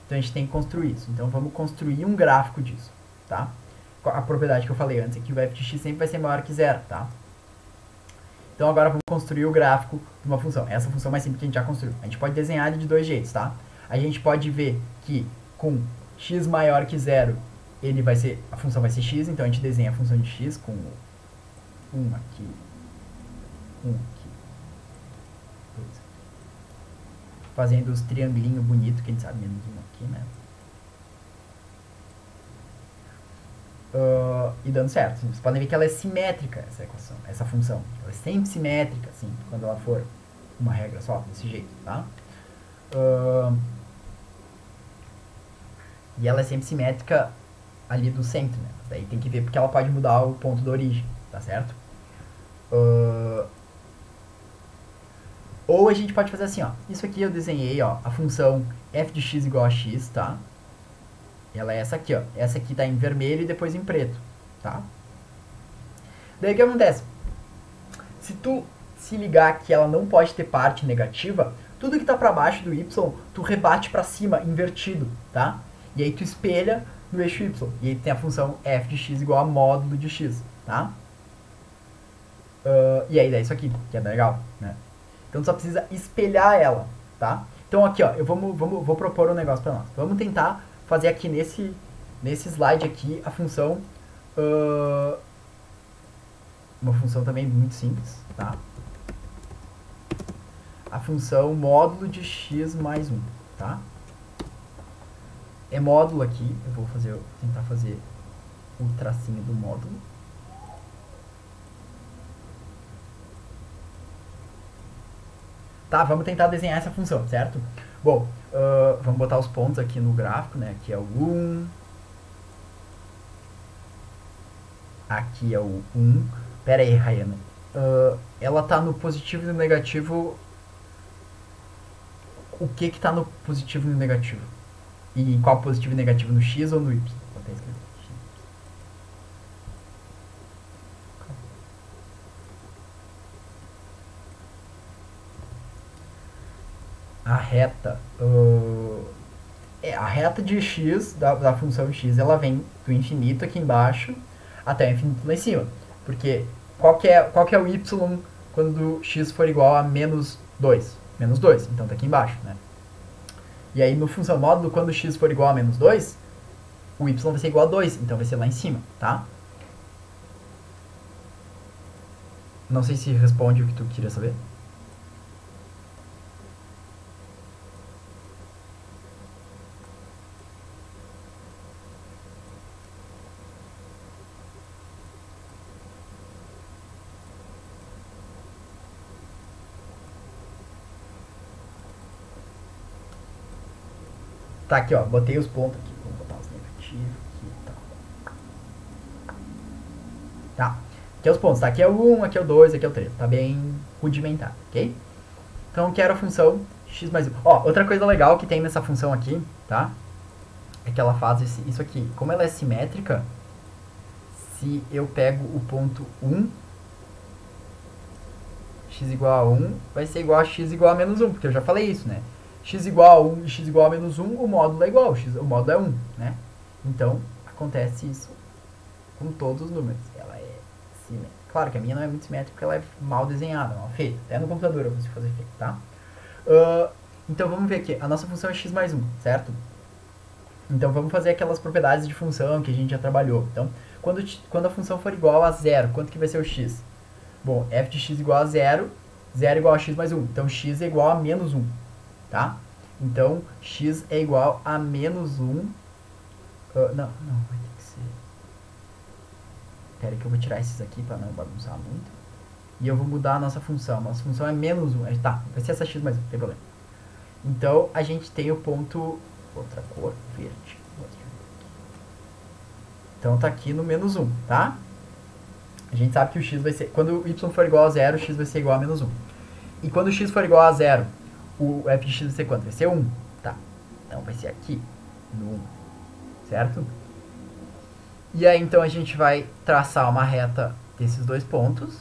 Então a gente tem que construir isso. Então vamos construir um gráfico disso, tá? A propriedade que eu falei antes é que o f de x sempre vai ser maior que zero, tá? Então agora vamos construir o gráfico de uma função. Essa função mais simples que a gente já construiu. A gente pode desenhar ele de dois jeitos, tá? A gente pode ver que com x maior que zero, a função vai ser x, então a gente desenha a função de x com 1 aqui, 2 aqui. Fazendo os triangulinhos bonitos, que a gente sabe menos um aqui, né? E dando certo. Vocês podem ver que ela é simétrica, essa equação, essa função. Ela é sempre simétrica, assim, quando ela for uma regra só, desse jeito, tá? E ela é sempre simétrica ali do centro, né? Daí tem que ver porque ela pode mudar o ponto da origem, tá certo? Ou a gente pode fazer assim, ó. Isso aqui eu desenhei, ó, a função f de x igual a x, tá? Ela é essa aqui, ó. Essa aqui tá em vermelho e depois em preto, tá? Daí o que acontece? Se tu se ligar que ela não pode ter parte negativa, tudo que tá pra baixo do y, tu rebate pra cima, invertido, tá? E aí tu espelha no eixo y. E aí tem a função f de x igual a módulo de x, tá? E aí dá isso aqui, que é legal, né? Então tu só precisa espelhar ela, tá? Então aqui, ó, vou propor um negócio pra nós. Vamos tentar fazer aqui nesse slide aqui a função, uma função também muito simples, tá? A função módulo de x mais 1, tá? É módulo aqui, eu vou tentar fazer o tracinho do módulo. Tá, vamos tentar desenhar essa função, certo? Bom, vamos botar os pontos aqui no gráfico, né? Aqui é o 1. Aqui é o 1. Pera aí, Rayana. Ela tá no positivo e no negativo. O que que tá no positivo e no negativo? E qual positivo e negativo? No x ou no y? Vou até escrever. A reta, a reta de x, da função x, ela vem do infinito aqui embaixo até o infinito lá em cima. Porque qual que é o y quando x for igual a menos 2? Menos 2, então tá aqui embaixo, né? E aí no função módulo, quando x for igual a menos 2, o y vai ser igual a 2, então vai ser lá em cima, tá? Não sei se responde o que tu queria saber. Tá aqui, ó, botei os pontos aqui. Vamos botar os negativos aqui e tal. Tá, aqui é os pontos, tá? Aqui é o 1, aqui é o 2, aqui é o 3. Tá bem rudimentar, ok? Então eu quero a função x mais 1. Ó, outra coisa legal que tem nessa função aqui, tá? É que ela faz isso aqui. Como ela é simétrica, se eu pego o ponto 1, x igual a 1 vai ser igual a x igual a menos 1, porque eu já falei isso, né? X igual a 1 e x igual a menos 1, o módulo é igual, o módulo é 1, né? Então, acontece isso com todos os números. Ela é simétrica. Claro que a minha não é muito simétrica porque ela é mal desenhada, mal feita. Até no computador eu consigo fazer feito, tá? Então, vamos ver aqui. A nossa função é x mais 1, certo? Então vamos fazer aquelas propriedades de função que a gente já trabalhou. Então, quando a função for igual a zero, quanto que vai ser o x? Bom, f de x igual a zero, zero igual a x mais 1. Então x é igual a menos 1, tá? Então x é igual a menos 1. Não, vai ter que ser... Espera que eu vou tirar esses aqui para não bagunçar muito. E eu vou mudar a nossa função. Nossa função é menos 1. Tá, vai ser essa x mais 1, não tem problema. Então a gente tem o ponto... Outra cor, verde. Então tá aqui no menos 1, tá? A gente sabe que o x vai ser... Quando o y for igual a 0, o x vai ser igual a menos 1. E quando o x for igual a 0, o f de x vai ser quanto? Vai ser 1. Tá. Então vai ser aqui, no 1. Certo? E aí então a gente vai traçar uma reta desses dois pontos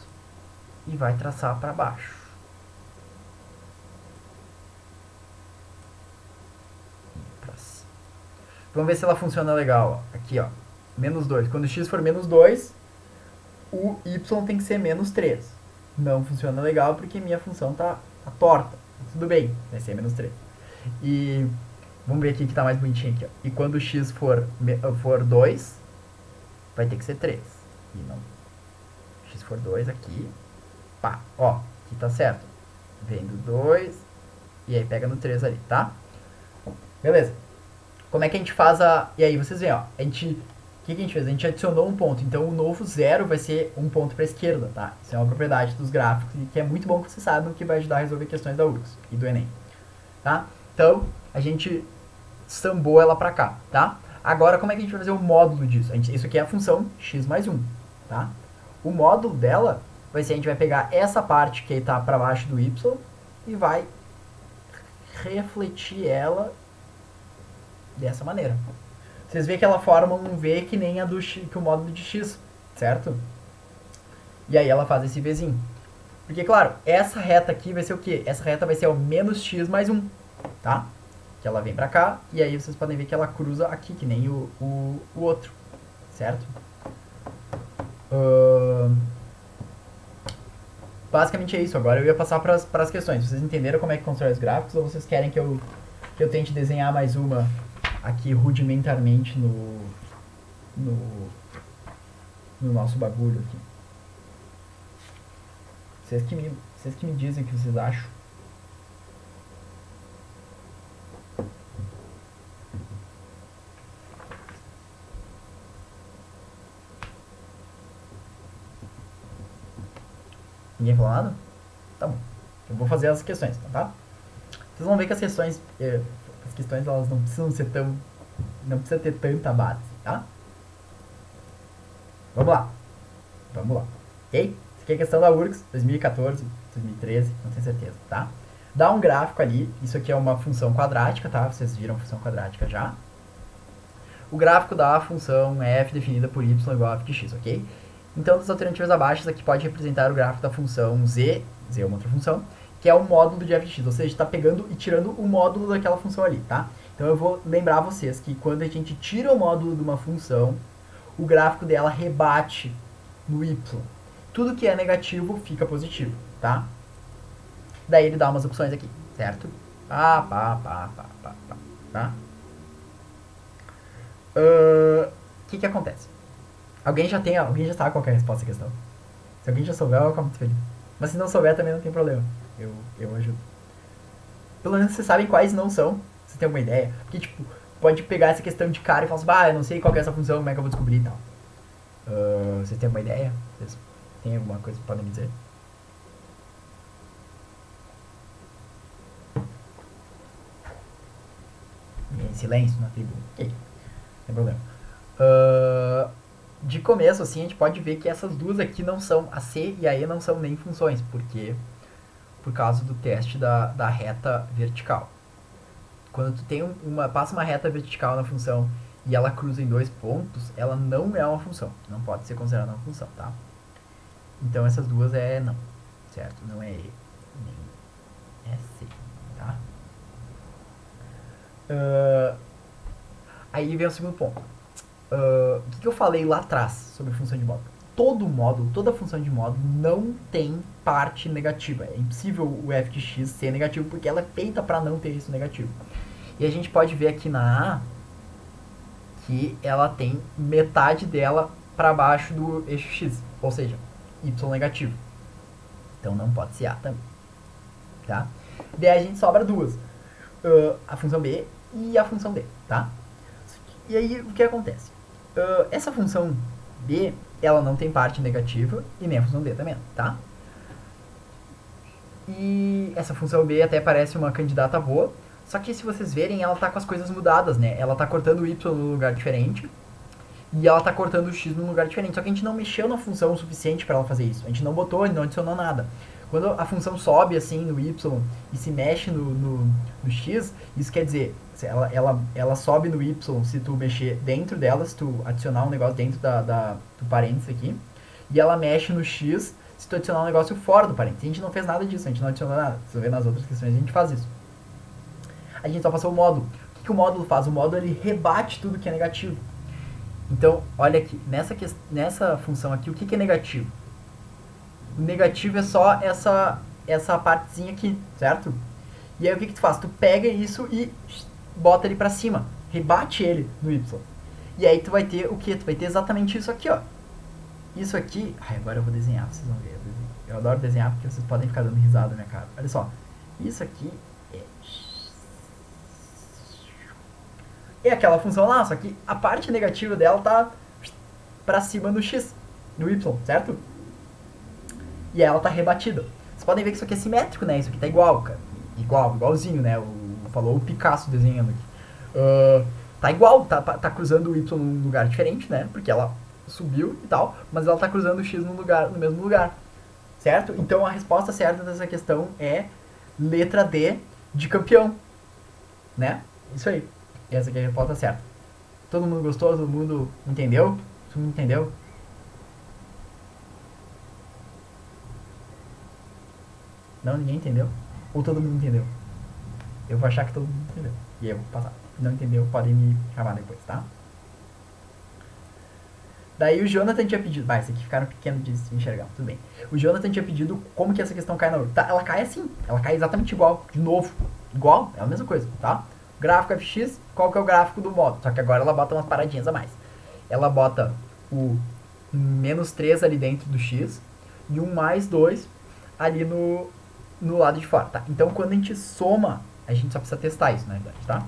e vai traçar para baixo. Vamos ver se ela funciona legal. Ó. Aqui, ó. Menos 2. Quando o x for menos 2, o y tem que ser menos 3. Não funciona legal porque minha função tá torta. Tudo bem, vai ser menos 3. E vamos ver aqui que tá mais bonitinho aqui, ó. E quando o x for 2, vai ter que ser 3. E não. X for 2 aqui. Pá, ó, aqui tá certo. Vem do 2 e aí pega no 3 ali, tá? Beleza. Como é que a gente faz a... E aí vocês veem, ó. O que a gente fez? A gente adicionou um ponto. Então o novo zero vai ser um ponto para a esquerda, tá? Isso é uma propriedade dos gráficos e que é muito bom que vocês saibam que vai ajudar a resolver questões da URGS e do Enem. Tá? Então a gente sambou ela para cá, tá? Agora como é que a gente vai fazer o módulo disso? Isso aqui é a função x mais 1, tá? O módulo dela vai ser, a gente vai pegar essa parte que está para baixo do y e vai refletir ela dessa maneira. Vocês veem que ela forma um V que nem a do x, que o módulo de x, certo? E aí ela faz esse Vzinho. Porque, claro, essa reta aqui vai ser o quê? Essa reta vai ser o menos x mais 1, tá? Que ela vem pra cá, e aí vocês podem ver que ela cruza aqui, que nem o outro, certo? Basicamente é isso. Agora eu ia passar para as questões. Vocês entenderam como é que constrói os gráficos, ou vocês querem que eu tente desenhar mais uma aqui rudimentarmente no nosso bagulho aqui? Vocês que me dizem o que vocês acham. Ninguém falou nada? Tá bom. Eu vou fazer as questões, tá? Vocês vão ver que as questões elas não precisam ser tão... Não precisa ter tanta base, tá? Vamos lá. Ok? Isso aqui é a questão da URGS 2014, 2013, não tenho certeza, tá? Dá um gráfico ali. Isso aqui é uma função quadrática, tá? Vocês viram a função quadrática já. O gráfico da função f definida por y igual a f de x, ok? Então, das alternativas abaixo, aqui pode representar o gráfico da função z é uma outra função, que é o módulo de f de x, ou seja, está pegando e tirando o módulo daquela função ali, tá? Então eu vou lembrar vocês que quando a gente tira o módulo de uma função, o gráfico dela rebate no y. Tudo que é negativo fica positivo, tá? Daí ele dá umas opções aqui, certo? Tá? O que acontece? Alguém já sabe qual é a resposta à questão? Se alguém já souber, eu vou ficar muito feliz. Mas se não souber, também não tem problema. Eu ajudo. Pelo menos vocês sabem quais não são. Vocês têm alguma ideia? Porque, tipo, pode pegar essa questão de cara e falar assim, eu não sei qual é essa função, como é que eu vou descobrir e tal. Vocês têm alguma ideia? Vocês têm alguma coisa que podem me dizer? Em silêncio na tribo. Ok. Não tem problema. De começo, assim, a gente pode ver que essas duas aqui não são, a C e a E não são nem funções, porque por causa do teste da reta vertical. Quando tu tem passa uma reta vertical na função e ela cruza em dois pontos, ela não é uma função, não pode ser considerada uma função, tá? Então essas duas não, certo? Não é E, nem é C, tá? Aí vem o segundo ponto. O que eu falei lá atrás sobre função de módulo? Todo módulo, toda função de módulo não tem parte negativa. É impossível o f de x ser negativo porque ela é feita para não ter isso negativo. E a gente pode ver aqui na A aqui ela tem metade dela para baixo do eixo x, ou seja, y negativo. Então não pode ser a também, tá? Daí a gente sobra duas, a função b e a função d, tá? E aí o que acontece? Essa função b, ela não tem parte negativa e nem a função d também, tá? E essa função b até parece uma candidata boa, só que se vocês verem, ela tá com as coisas mudadas, né? Ela tá cortando o y num lugar diferente e ela tá cortando o x num lugar diferente. Só que a gente não mexeu na função o suficiente para ela fazer isso. A gente não botou, não adicionou nada. Quando a função sobe assim no y e se mexe no x, isso quer dizer, ela sobe no y se tu mexer dentro dela, se tu adicionar um negócio dentro do parênteses aqui, e ela mexe no x se tu adicionar um negócio fora do parênteses. A gente não fez nada disso, a gente não adicionou nada. Se você ver nas outras questões, a gente faz isso. A gente só passou o módulo. O que o módulo faz? O módulo ele rebate tudo que é negativo. Então, olha aqui, nessa função aqui, o que é negativo? O negativo é só essa partezinha aqui, certo? E aí o que tu faz? Tu pega isso e bota ele pra cima, rebate ele no y. E aí tu vai ter o que? Tu vai ter exatamente isso aqui, ó. Isso aqui... Ai, agora eu vou desenhar, vocês vão ver. Eu adoro desenhar porque vocês podem ficar dando risada na minha cara. Olha só, isso aqui é aquela função lá, só que a parte negativa dela tá pra cima no x, no y, certo? E ela tá rebatida. Vocês podem ver que isso aqui é simétrico, né? Isso aqui tá igual, cara. Igualzinho, né? Falou o Picasso desenhando aqui. Tá igual, tá cruzando o y num lugar diferente, né? Porque ela subiu e tal, mas ela tá cruzando o x no mesmo lugar, certo? Então a resposta certa dessa questão é letra D de campeão, né? Isso aí. Essa aqui é a resposta certa. Todo mundo gostou? Todo mundo entendeu? Todo mundo entendeu? Não, ninguém entendeu? Ou todo mundo entendeu? Eu vou achar que todo mundo entendeu. E aí eu vou passar. Se não entendeu, podem me chamar depois, tá? Daí o Jonathan tinha pedido... Vai, esse aqui ficaram pequeno de se enxergar. Tudo bem. O Jonathan tinha pedido como que essa questão cai na outra. Tá, ela cai assim. Ela cai exatamente igual. De novo. Igual. É a mesma coisa, tá? Gráfico fx, qual que é o gráfico do módulo? Só que agora ela bota umas paradinhas a mais. Ela bota o menos 3 ali dentro do x e um mais 2 ali no lado de fora, tá? Então quando a gente soma, a gente só precisa testar isso, na verdade, tá?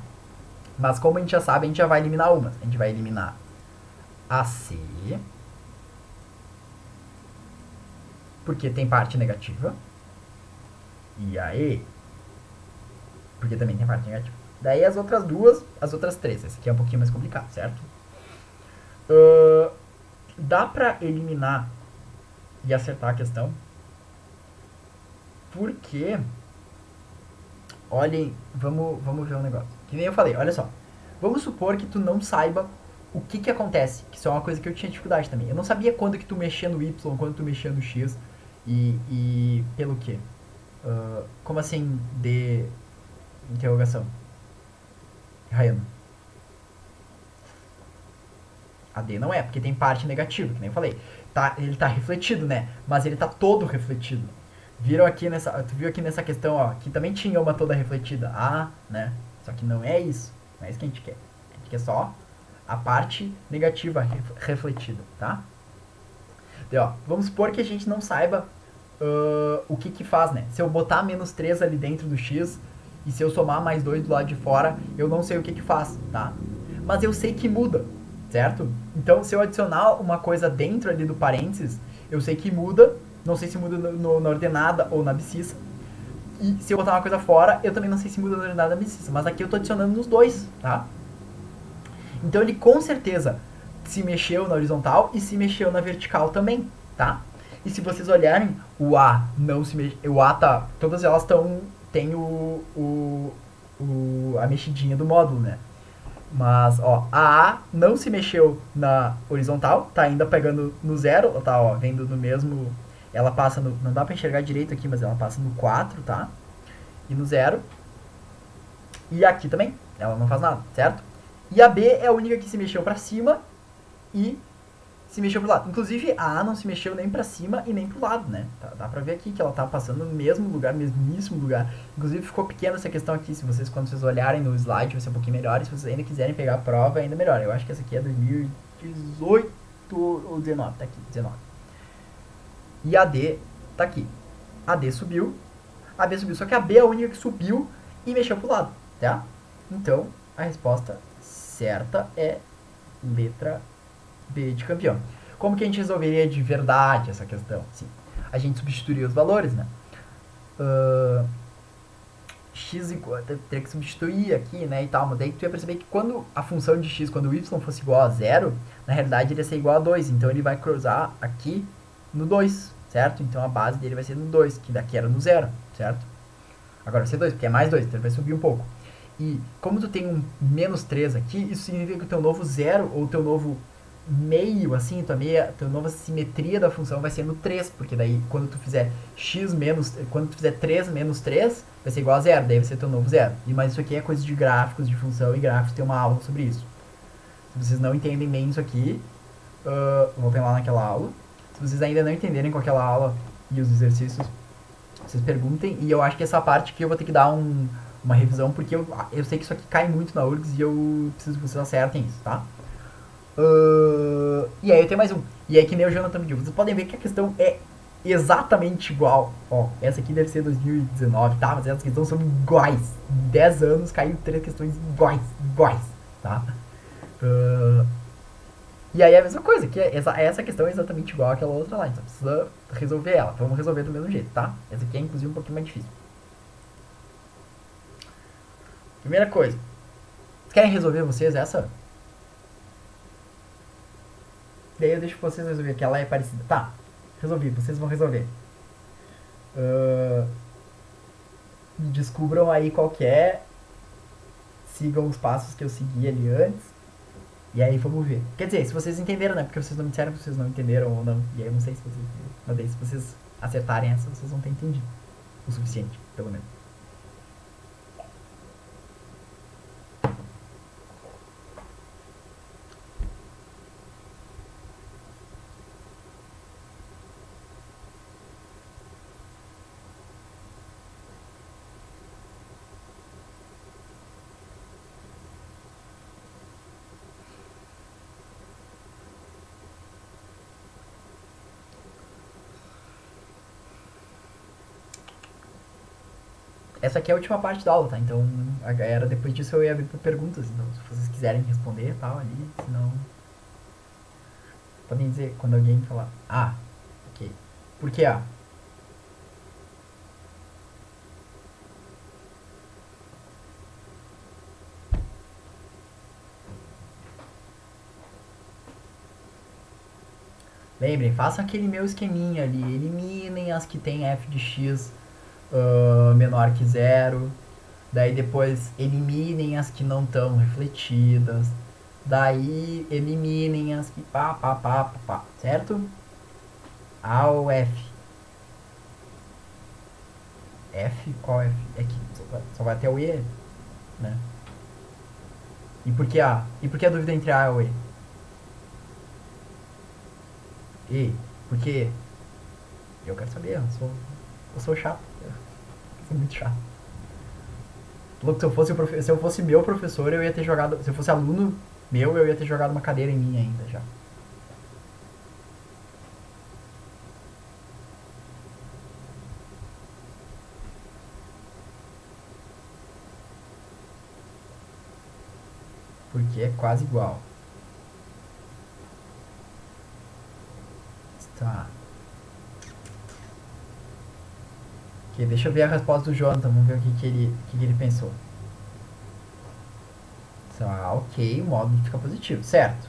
Mas como a gente já sabe, a gente já vai eliminar umas. A gente vai eliminar AC, porque tem parte negativa, e aí, porque também tem parte negativa. Daí as outras três. Esse aqui é um pouquinho mais complicado, certo? Dá pra eliminar e acertar a questão. Porque, olhem, vamos ver um negócio. Que nem eu falei, olha só. Vamos supor que tu não saiba o que acontece. Que isso é uma coisa que eu tinha dificuldade também. Eu não sabia quando que tu mexia no y, quando tu mexia no x. E pelo quê? Como assim, de interrogação? Raiano. A D não é, porque tem parte negativa, que nem eu falei. Ele tá refletido, né? Mas ele tá todo refletido. Viram aqui tu viu aqui nessa questão, ó, que também tinha uma toda refletida. Ah, né? Só que não é isso. Não é isso que a gente quer. A gente quer só a parte negativa refletida, tá? Então, ó, vamos supor que a gente não saiba o que faz, né? Se eu botar menos 3 ali dentro do x... E se eu somar mais 2 do lado de fora, eu não sei o que faz, tá? Mas eu sei que muda, certo? Então, se eu adicionar uma coisa dentro ali do parênteses, eu sei que muda. Não sei se muda na ordenada ou na abscissa. E se eu botar uma coisa fora, eu também não sei se muda na ordenada ou na abscissa. Mas aqui eu tô adicionando nos dois, tá? Então, ele com certeza se mexeu na horizontal e se mexeu na vertical também, tá? E se vocês olharem, o A não se mexeu. O A tá... Todas elas estão... Tem a mexidinha do módulo, né? Mas, ó, a A não se mexeu na horizontal, tá ainda pegando no 0, tá, ó, vendo no mesmo... Ela passa no... Não dá pra enxergar direito aqui, mas ela passa no 4, tá? E no 0. E aqui também, ela não faz nada, certo? E a B é a única que se mexeu pra cima e se mexeu pro lado. Inclusive, a A não se mexeu nem pra cima e nem pro lado, né? Dá pra ver aqui que ela tá passando no mesmo lugar, mesmíssimo lugar. Inclusive, ficou pequena essa questão aqui. Se vocês, quando vocês olharem no slide, vai ser um pouquinho melhor. E se vocês ainda quiserem pegar a prova, ainda melhor. Eu acho que essa aqui é 2018 ou 19, tá aqui, 19. E a D tá aqui. A D subiu, a B subiu. Só que a B é a única que subiu e mexeu pro lado, tá? Então, a resposta certa é letra B de campeão. Como que a gente resolveria de verdade essa questão? Sim, a gente substituiria os valores, né? X igual, teria que substituir aqui, né, e tal, mas daí tu ia perceber que quando a função de x, quando o y fosse igual a 0, na realidade ele ia ser igual a 2, então ele vai cruzar aqui no 2, certo? Então a base dele vai ser no 2, que daqui era no 0, certo? Agora vai ser 2, porque é mais 2, então ele vai subir um pouco. E como tu tem um menos 3 aqui, isso significa que o teu novo 0, ou o teu novo meio, assim, tua nova simetria da função vai ser no 3, porque daí quando tu fizer x menos, quando tu fizer 3 menos 3, vai ser igual a 0, daí vai ser teu novo 0. Mas isso aqui é coisa de gráficos, de função, e gráficos tem uma aula sobre isso. Se vocês não entendem bem isso aqui, voltem lá naquela aula. Se vocês ainda não entenderem com aquela aula e os exercícios, vocês perguntem, e eu acho que essa parte aqui eu vou ter que dar uma revisão, porque eu sei que isso aqui cai muito na URGS e eu preciso que vocês acertem isso, tá? E aí eu tenho mais um. E aí que nem o Jonathan pediu. Vocês podem ver que a questão é exatamente igual. Ó, essa aqui deve ser 2019, tá? Mas essas questões são iguais. 10 anos caiu 3 questões iguais, tá? E aí é a mesma coisa, que essa questão é exatamente igual àquela outra lá. Então precisa resolver ela. Vamos resolver do mesmo jeito, tá? Essa aqui é inclusive um pouquinho mais difícil. Primeira coisa. Querem resolver vocês essa? Daí eu deixo vocês resolver, que ela é parecida. Tá, resolvi, vocês vão resolver. Descubram aí qual que é. Sigam os passos que eu segui ali antes. E aí vamos ver. Quer dizer, se vocês entenderam, né? Porque vocês não me disseram se vocês não entenderam ou não. E aí eu não sei se vocês entenderam. Mas daí se vocês acertarem essa, vocês vão ter entendido. O suficiente, pelo menos. Essa aqui é a última parte da aula, tá? Então, depois disso eu ia abrir pra perguntas. Então, se vocês quiserem responder e tal ali, senão... Podem dizer quando alguém falar, ah, ok. Por que A? Lembrem, façam aquele meu esqueminha ali. Eliminem as que tem f de x menor que zero. Daí depois eliminem as que não estão refletidas. Daí eliminem as que pá, certo? A ou F? F? Qual F? É que só vai até o E, né? E por que A? E por que a dúvida entre A e o E? E? Por que? Eu quero saber, eu sou chato. Eu sou muito chato. Se eu fosse meu professor, eu ia ter jogado. Se eu fosse aluno meu, eu ia ter jogado uma cadeira em mim ainda já. Porque é quase igual. Tá. Ok, deixa eu ver a resposta do Jonathan. Vamos ver o que ele pensou. Tá, ok, o módulo fica positivo, certo?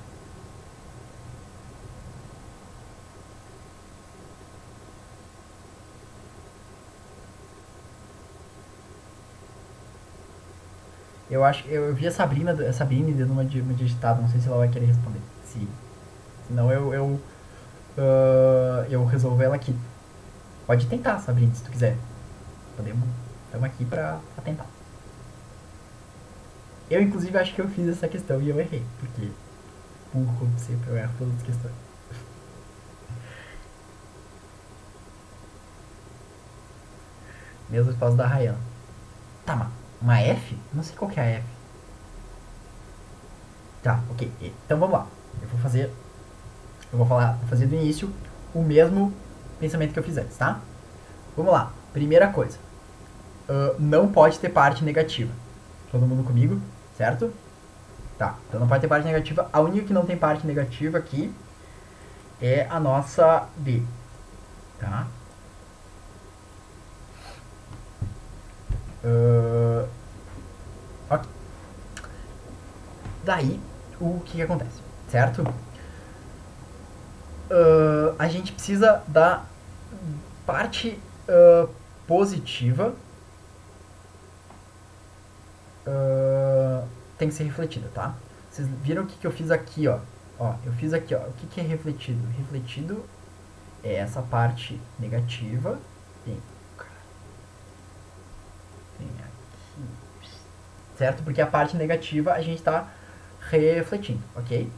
Eu acho que eu vi a Sabrina dando uma digitada, não sei se ela vai querer responder. Se não, eu resolvo ela aqui. Pode tentar, Sabrina, se tu quiser. Estamos aqui pra tentar. Eu, inclusive, acho que eu fiz essa questão e eu errei. Porque burro como sempre, eu erro todas as questões. Mesma resposta da Rayana. Tá, mas uma F? Não sei qual que é a F. Tá, ok. Então vamos lá. Vou fazer do início o mesmo pensamento que eu fiz antes, tá? Vamos lá. Primeira coisa. Não pode ter parte negativa. Todo mundo comigo? Certo? Tá, então não pode ter parte negativa. A única que não tem parte negativa aqui é a nossa D. Tá? Ok. Daí, o que acontece? Certo? A gente precisa da parte positiva tem que ser refletida, tá? Vocês viram o que eu fiz aqui, ó? Ó, eu fiz aqui, ó. O que é refletido? Refletido é essa parte negativa. Tem aqui. Certo? Porque a parte negativa a gente está refletindo, ok?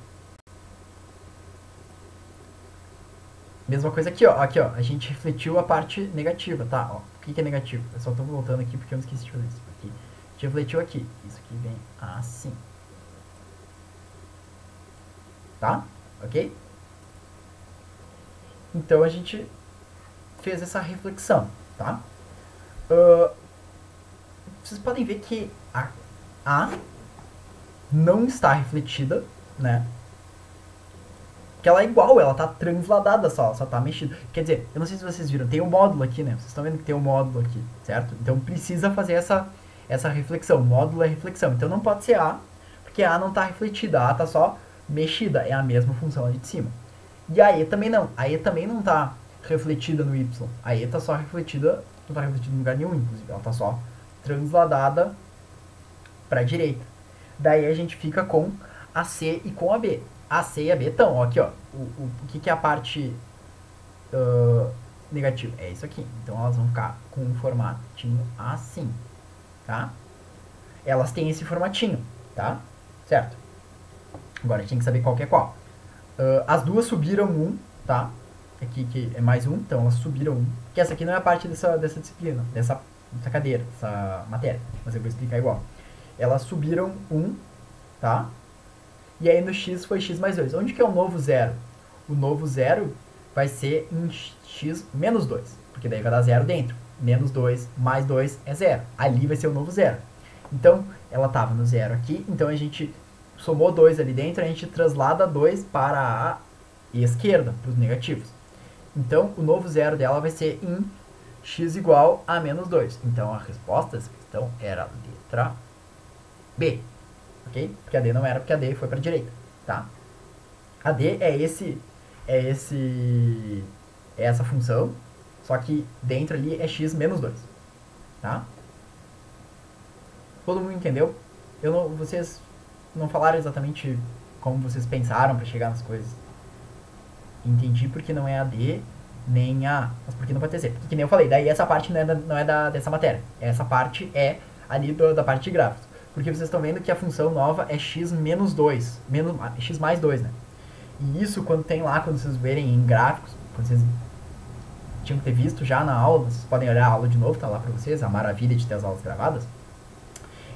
Mesma coisa aqui, ó. Aqui, ó. A gente refletiu a parte negativa, tá? Ó, o que é negativo? Eu só tô voltando aqui porque eu não esqueci de fazer isso. Aqui. A gente refletiu aqui. Isso aqui vem assim. Tá? Ok? Então a gente fez essa reflexão, tá? Vocês podem ver que a não está refletida, né? Que ela é igual, ela tá transladada só tá mexida. Quer dizer, eu não sei se vocês viram, tem um módulo aqui, né? Vocês estão vendo que tem um módulo aqui, certo? Então precisa fazer essa reflexão. Módulo é reflexão. Então não pode ser A, porque A não tá refletida, A tá só mexida. É a mesma função ali de cima. E a E também não. A E também não tá refletida no Y. A E tá só refletida, não tá refletida em lugar nenhum, inclusive. Ela tá só transladada pra direita. Daí a gente fica com a C e com a B. A C e a B estão, aqui ó. O que é a parte negativa? É isso aqui. Então elas vão ficar com um formatinho assim, tá? Elas têm esse formatinho, tá? Certo? Agora a gente tem que saber qual que é qual. As duas subiram um, tá? Aqui que é mais um, então elas subiram um. Que essa aqui não é a parte dessa disciplina, dessa cadeira, dessa matéria. Mas eu vou explicar igual. Elas subiram um, tá? E aí no x foi x mais 2. Onde que é o novo zero? O novo zero vai ser em x menos 2. Porque daí vai dar zero dentro. Menos 2 mais 2 é zero. Ali vai ser o novo zero. Então, ela estava no zero aqui. Então a gente somou 2 ali dentro. A gente translada 2 para a esquerda, para os negativos. Então, o novo zero dela vai ser em x igual a menos 2. Então, a resposta dessa questão era a letra B. Ok? Porque a D não era, porque a D foi para a direita, tá? A D é essa função, só que dentro ali é x menos 2, tá? Todo mundo entendeu? Vocês não falaram exatamente como vocês pensaram para chegar nas coisas. Entendi porque não é a D nem a, mas porque não pode ter C. Porque, que nem eu falei, daí essa parte não é dessa matéria. Essa parte é ali da parte de gráficos. Porque vocês estão vendo que a função nova é x menos 2, x mais 2, né? E isso quando tem lá, quando vocês verem em gráficos, quando vocês tinham que ter visto já na aula, vocês podem olhar a aula de novo, tá lá pra vocês, a maravilha de ter as aulas gravadas,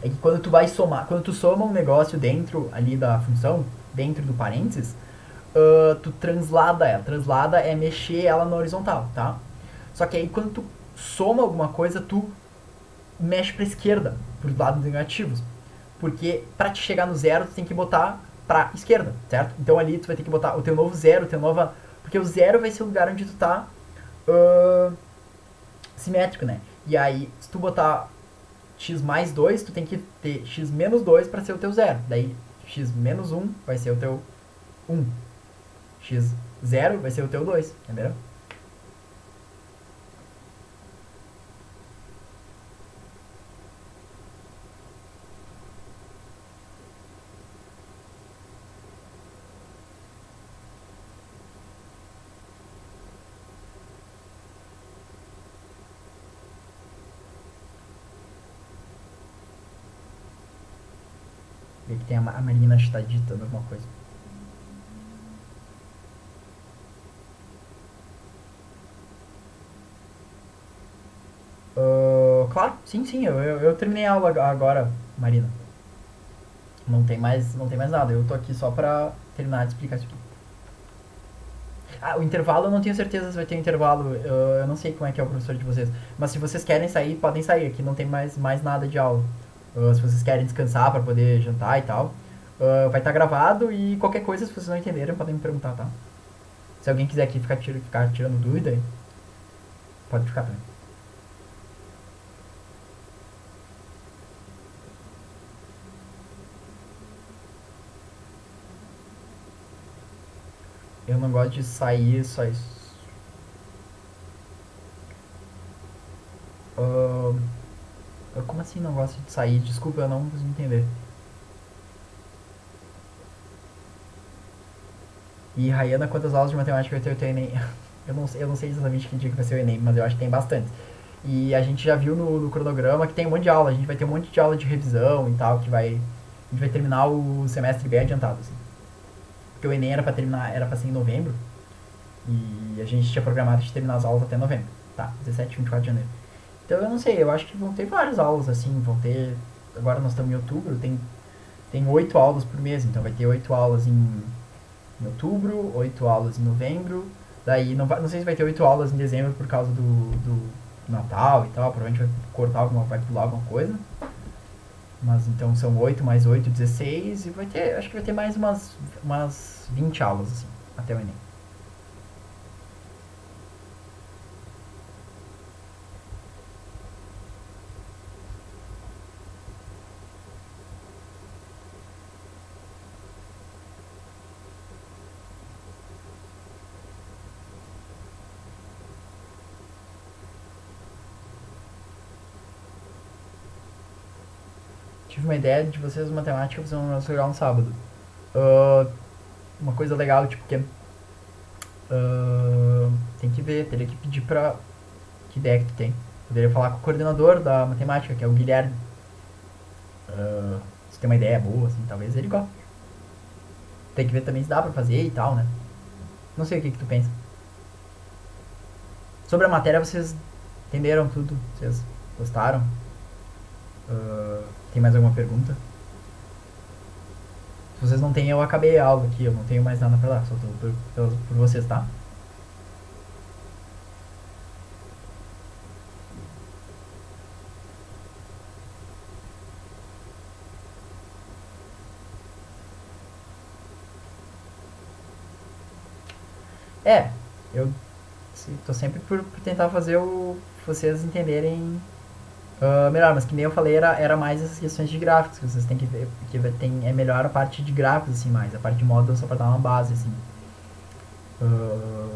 é que quando tu vai somar, quando tu soma um negócio dentro ali da função, dentro do parênteses, tu translada ela. Translada é mexer ela na horizontal, tá? Só que aí quando tu soma alguma coisa, tu mexe pra esquerda, pros lados negativos. Porque pra te chegar no zero, tu tem que botar pra esquerda, certo? Então ali tu vai ter que botar o teu novo zero, o teu nova... Porque o zero vai ser o lugar onde tu tá simétrico, né? E aí, se tu botar x mais 2, tu tem que ter x menos 2 pra ser o teu zero. Daí, x menos 1 vai ser o teu 1. X 0 vai ser o teu 2, entendeu? Vê que tem a Marina está digitando alguma coisa. Claro, sim, sim, eu terminei a aula agora, Marina. Não tem mais nada. Eu tô aqui só pra terminar de explicar isso aqui. Ah, o intervalo eu não tenho certeza se vai ter um intervalo. Eu não sei como é que é o professor de vocês. Mas se vocês querem sair, podem sair. Aqui não tem mais nada de aula. Se vocês querem descansar pra poder jantar e tal. Vai estar gravado e qualquer coisa, se vocês não entenderem, podem me perguntar, tá? Se alguém quiser aqui ficar tirando dúvida, pode ficar também. Eu não gosto de sair só isso. Ah, como assim não gosto de sair? Desculpa, eu não consigo entender. E Rayana, quantas aulas de matemática vai ter o teu Enem? Eu não sei exatamente que dia que vai ser o Enem, mas eu acho que tem bastante. E a gente já viu no cronograma que tem um monte de aula. A gente vai ter um monte de aula de revisão e tal, a gente vai terminar o semestre bem adiantado, assim. Porque o Enem era pra terminar, era pra ser em novembro. E a gente tinha programado de terminar as aulas até novembro. Tá, 17, 24 de janeiro. Então eu não sei, eu acho que vão ter várias aulas, assim, vão ter. Agora nós estamos em outubro, tem 8 aulas por mês, então vai ter 8 aulas em outubro, 8 aulas em novembro. Daí não sei se vai ter 8 aulas em dezembro por causa do Natal e tal. Provavelmente vai cortar vai pular alguma coisa. Mas então são 8 mais 8, 16. E acho que vai ter mais umas 20 aulas, assim, até o Enem. Tive uma ideia de vocês matemática fazer um negócio legal no sábado. Ah, uma coisa legal, tipo, que tem que ver, teria que pedir pra. Que ideia que tu tem? Poderia falar com o coordenador da matemática, que é o Guilherme. Se tem uma ideia boa, assim, talvez ele goste. Tem que ver também se dá pra fazer e tal, né? Não sei o que tu pensa. Sobre a matéria, vocês entenderam tudo? Vocês gostaram? Tem mais alguma pergunta? Se vocês não têm, eu acabei a aula aqui, eu não tenho mais nada pra dar, só tô por vocês, tá? É, eu tô sempre por tentar fazer vocês entenderem melhor, mas que nem eu falei, era mais essas questões de gráficos que vocês têm que ver, porque é melhor a parte de gráficos, assim, mais, a parte de módulo só pra dar uma base, assim. Ah,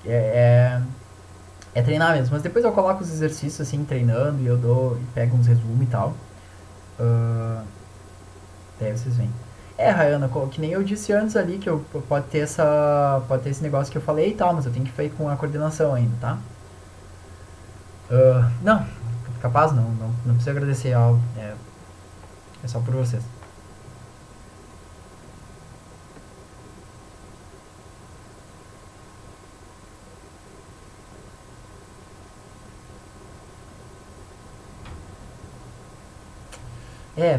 é, é treinar mesmo, mas depois eu coloco os exercícios, assim, treinando, e eu pego uns resumos e tal. Ah, daí vocês veem. Rayana, que nem eu disse antes ali, que pode ter esse negócio que eu falei e tal, mas eu tenho que fazer com a coordenação ainda, tá? Não, capaz não precisa agradecer a aula, é só por vocês.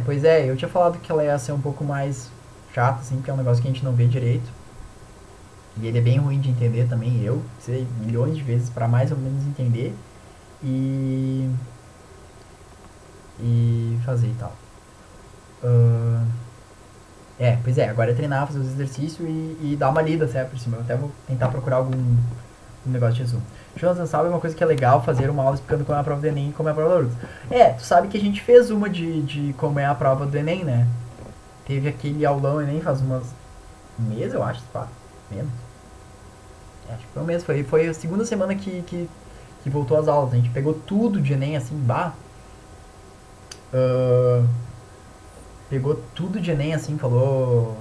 Pois é, eu tinha falado que ela ia ser um pouco mais chata, assim, porque é um negócio que a gente não vê direito. E ele é bem ruim de entender também, eu precisei milhões de vezes pra mais ou menos entender e, e fazer e tal. Ah, pois é, agora é treinar, fazer os exercícios e dar uma lida, certo, por cima. Eu até vou tentar procurar algum um negócio de resumo. Jonathan, sabe uma coisa que é legal fazer uma aula explicando como é a prova do Enem e como é a prova da URGS? Tu sabe que a gente fez uma de como é a prova do Enem, né? Teve aquele aulão Enem faz um mês, eu acho, pá, menos. Acho que foi um mês, foi a segunda semana que voltou às aulas. A gente pegou tudo de Enem, assim, ah, pegou tudo de Enem, assim, falou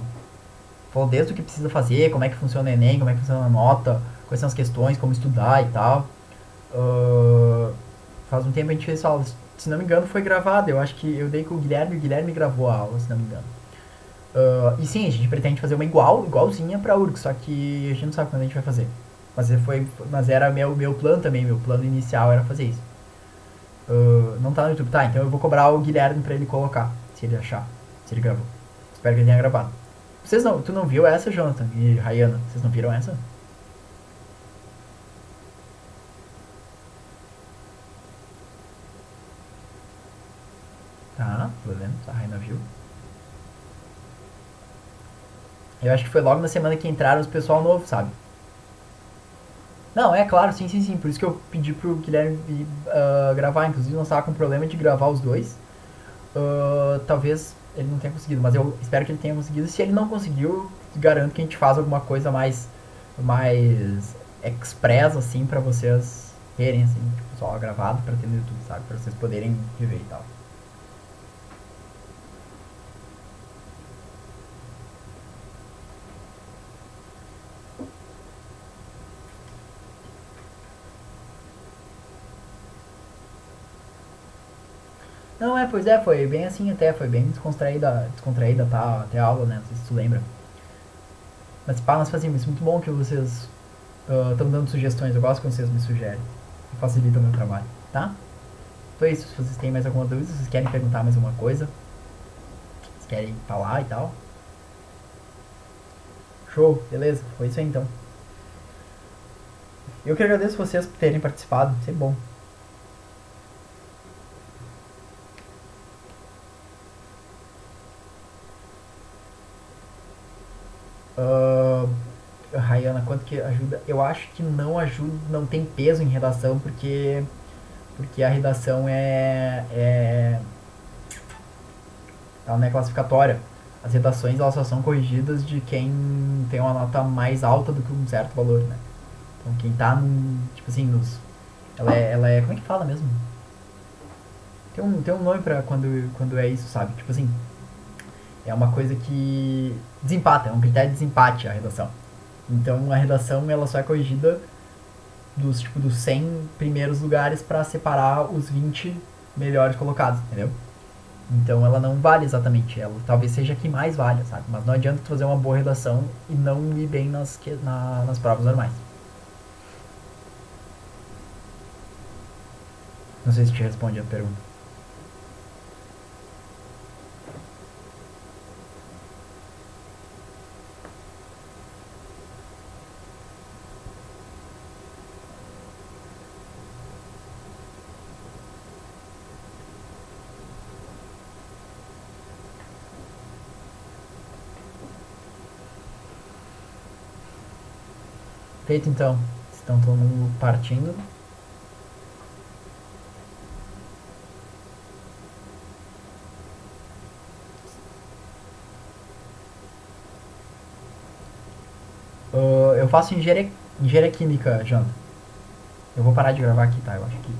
desde o que precisa fazer, como é que funciona o Enem, como é que funciona a nota, quais são as questões, como estudar e tal. Faz um tempo a gente fez essa aula. Se não me engano, foi gravada. Eu acho que eu dei com o Guilherme gravou a aula, se não me engano. E sim, a gente pretende fazer uma igualzinha pra URG, só que a gente não sabe quando a gente vai fazer. Mas era meu plano também, meu plano inicial era fazer isso. Não tá no YouTube. Tá, então eu vou cobrar o Guilherme pra ele colocar, se ele achar, se ele gravou. Espero que ele tenha gravado. Tu não viu essa, Jonathan e Rayana? Vocês não viram essa? Tá, tô vendo. A Rayana viu. Eu acho que foi logo na semana que entraram os pessoal novo, sabe? Não, é claro, sim, sim, sim. Por isso que eu pedi pro Guilherme gravar. Inclusive, nós tava com problema de gravar os dois. Talvez ele não tenha conseguido, mas eu espero que ele tenha conseguido. Se ele não conseguiu, garanto que a gente faz alguma coisa mais express, assim, pra vocês terem, assim, tipo, só gravado pra ter no YouTube, sabe? Pra vocês poderem rever e tal. Não, pois é, foi bem assim até, foi bem descontraída tá, até a aula, né? Não sei se tu lembra. Mas pá, nós fazíamos isso muito bom que vocês estão dando sugestões, eu gosto quando vocês me sugerem. Facilita o meu trabalho, tá? Então é isso, se vocês têm mais alguma dúvida, se vocês querem perguntar mais alguma coisa, se querem falar e tal. Show, beleza, foi isso aí então. Eu que agradeço vocês por terem participado, sempre bom. Uh, Rayana, quanto que ajuda? Eu acho que não ajuda, não tem peso em redação, porque a redação ela não é classificatória. As redações elas só são corrigidas de quem tem uma nota mais alta do que um certo valor, né? Então quem tá tipo assim, ela é, como é que fala mesmo? Tem um nome pra quando é isso, sabe? Tipo assim, é uma coisa que desempata, é um critério de desempate a redação. Então a redação ela só é corrigida dos 100 primeiros lugares para separar os 20 melhores colocados, entendeu? Então ela não vale exatamente, ela talvez seja a que mais vale, sabe? Mas não adianta tu fazer uma boa redação e não ir bem nas provas normais. Não sei se te responde a pergunta. Feito então. Estão todo mundo partindo. Eu faço engenharia química, Janta. Eu vou parar de gravar aqui, tá? Eu acho que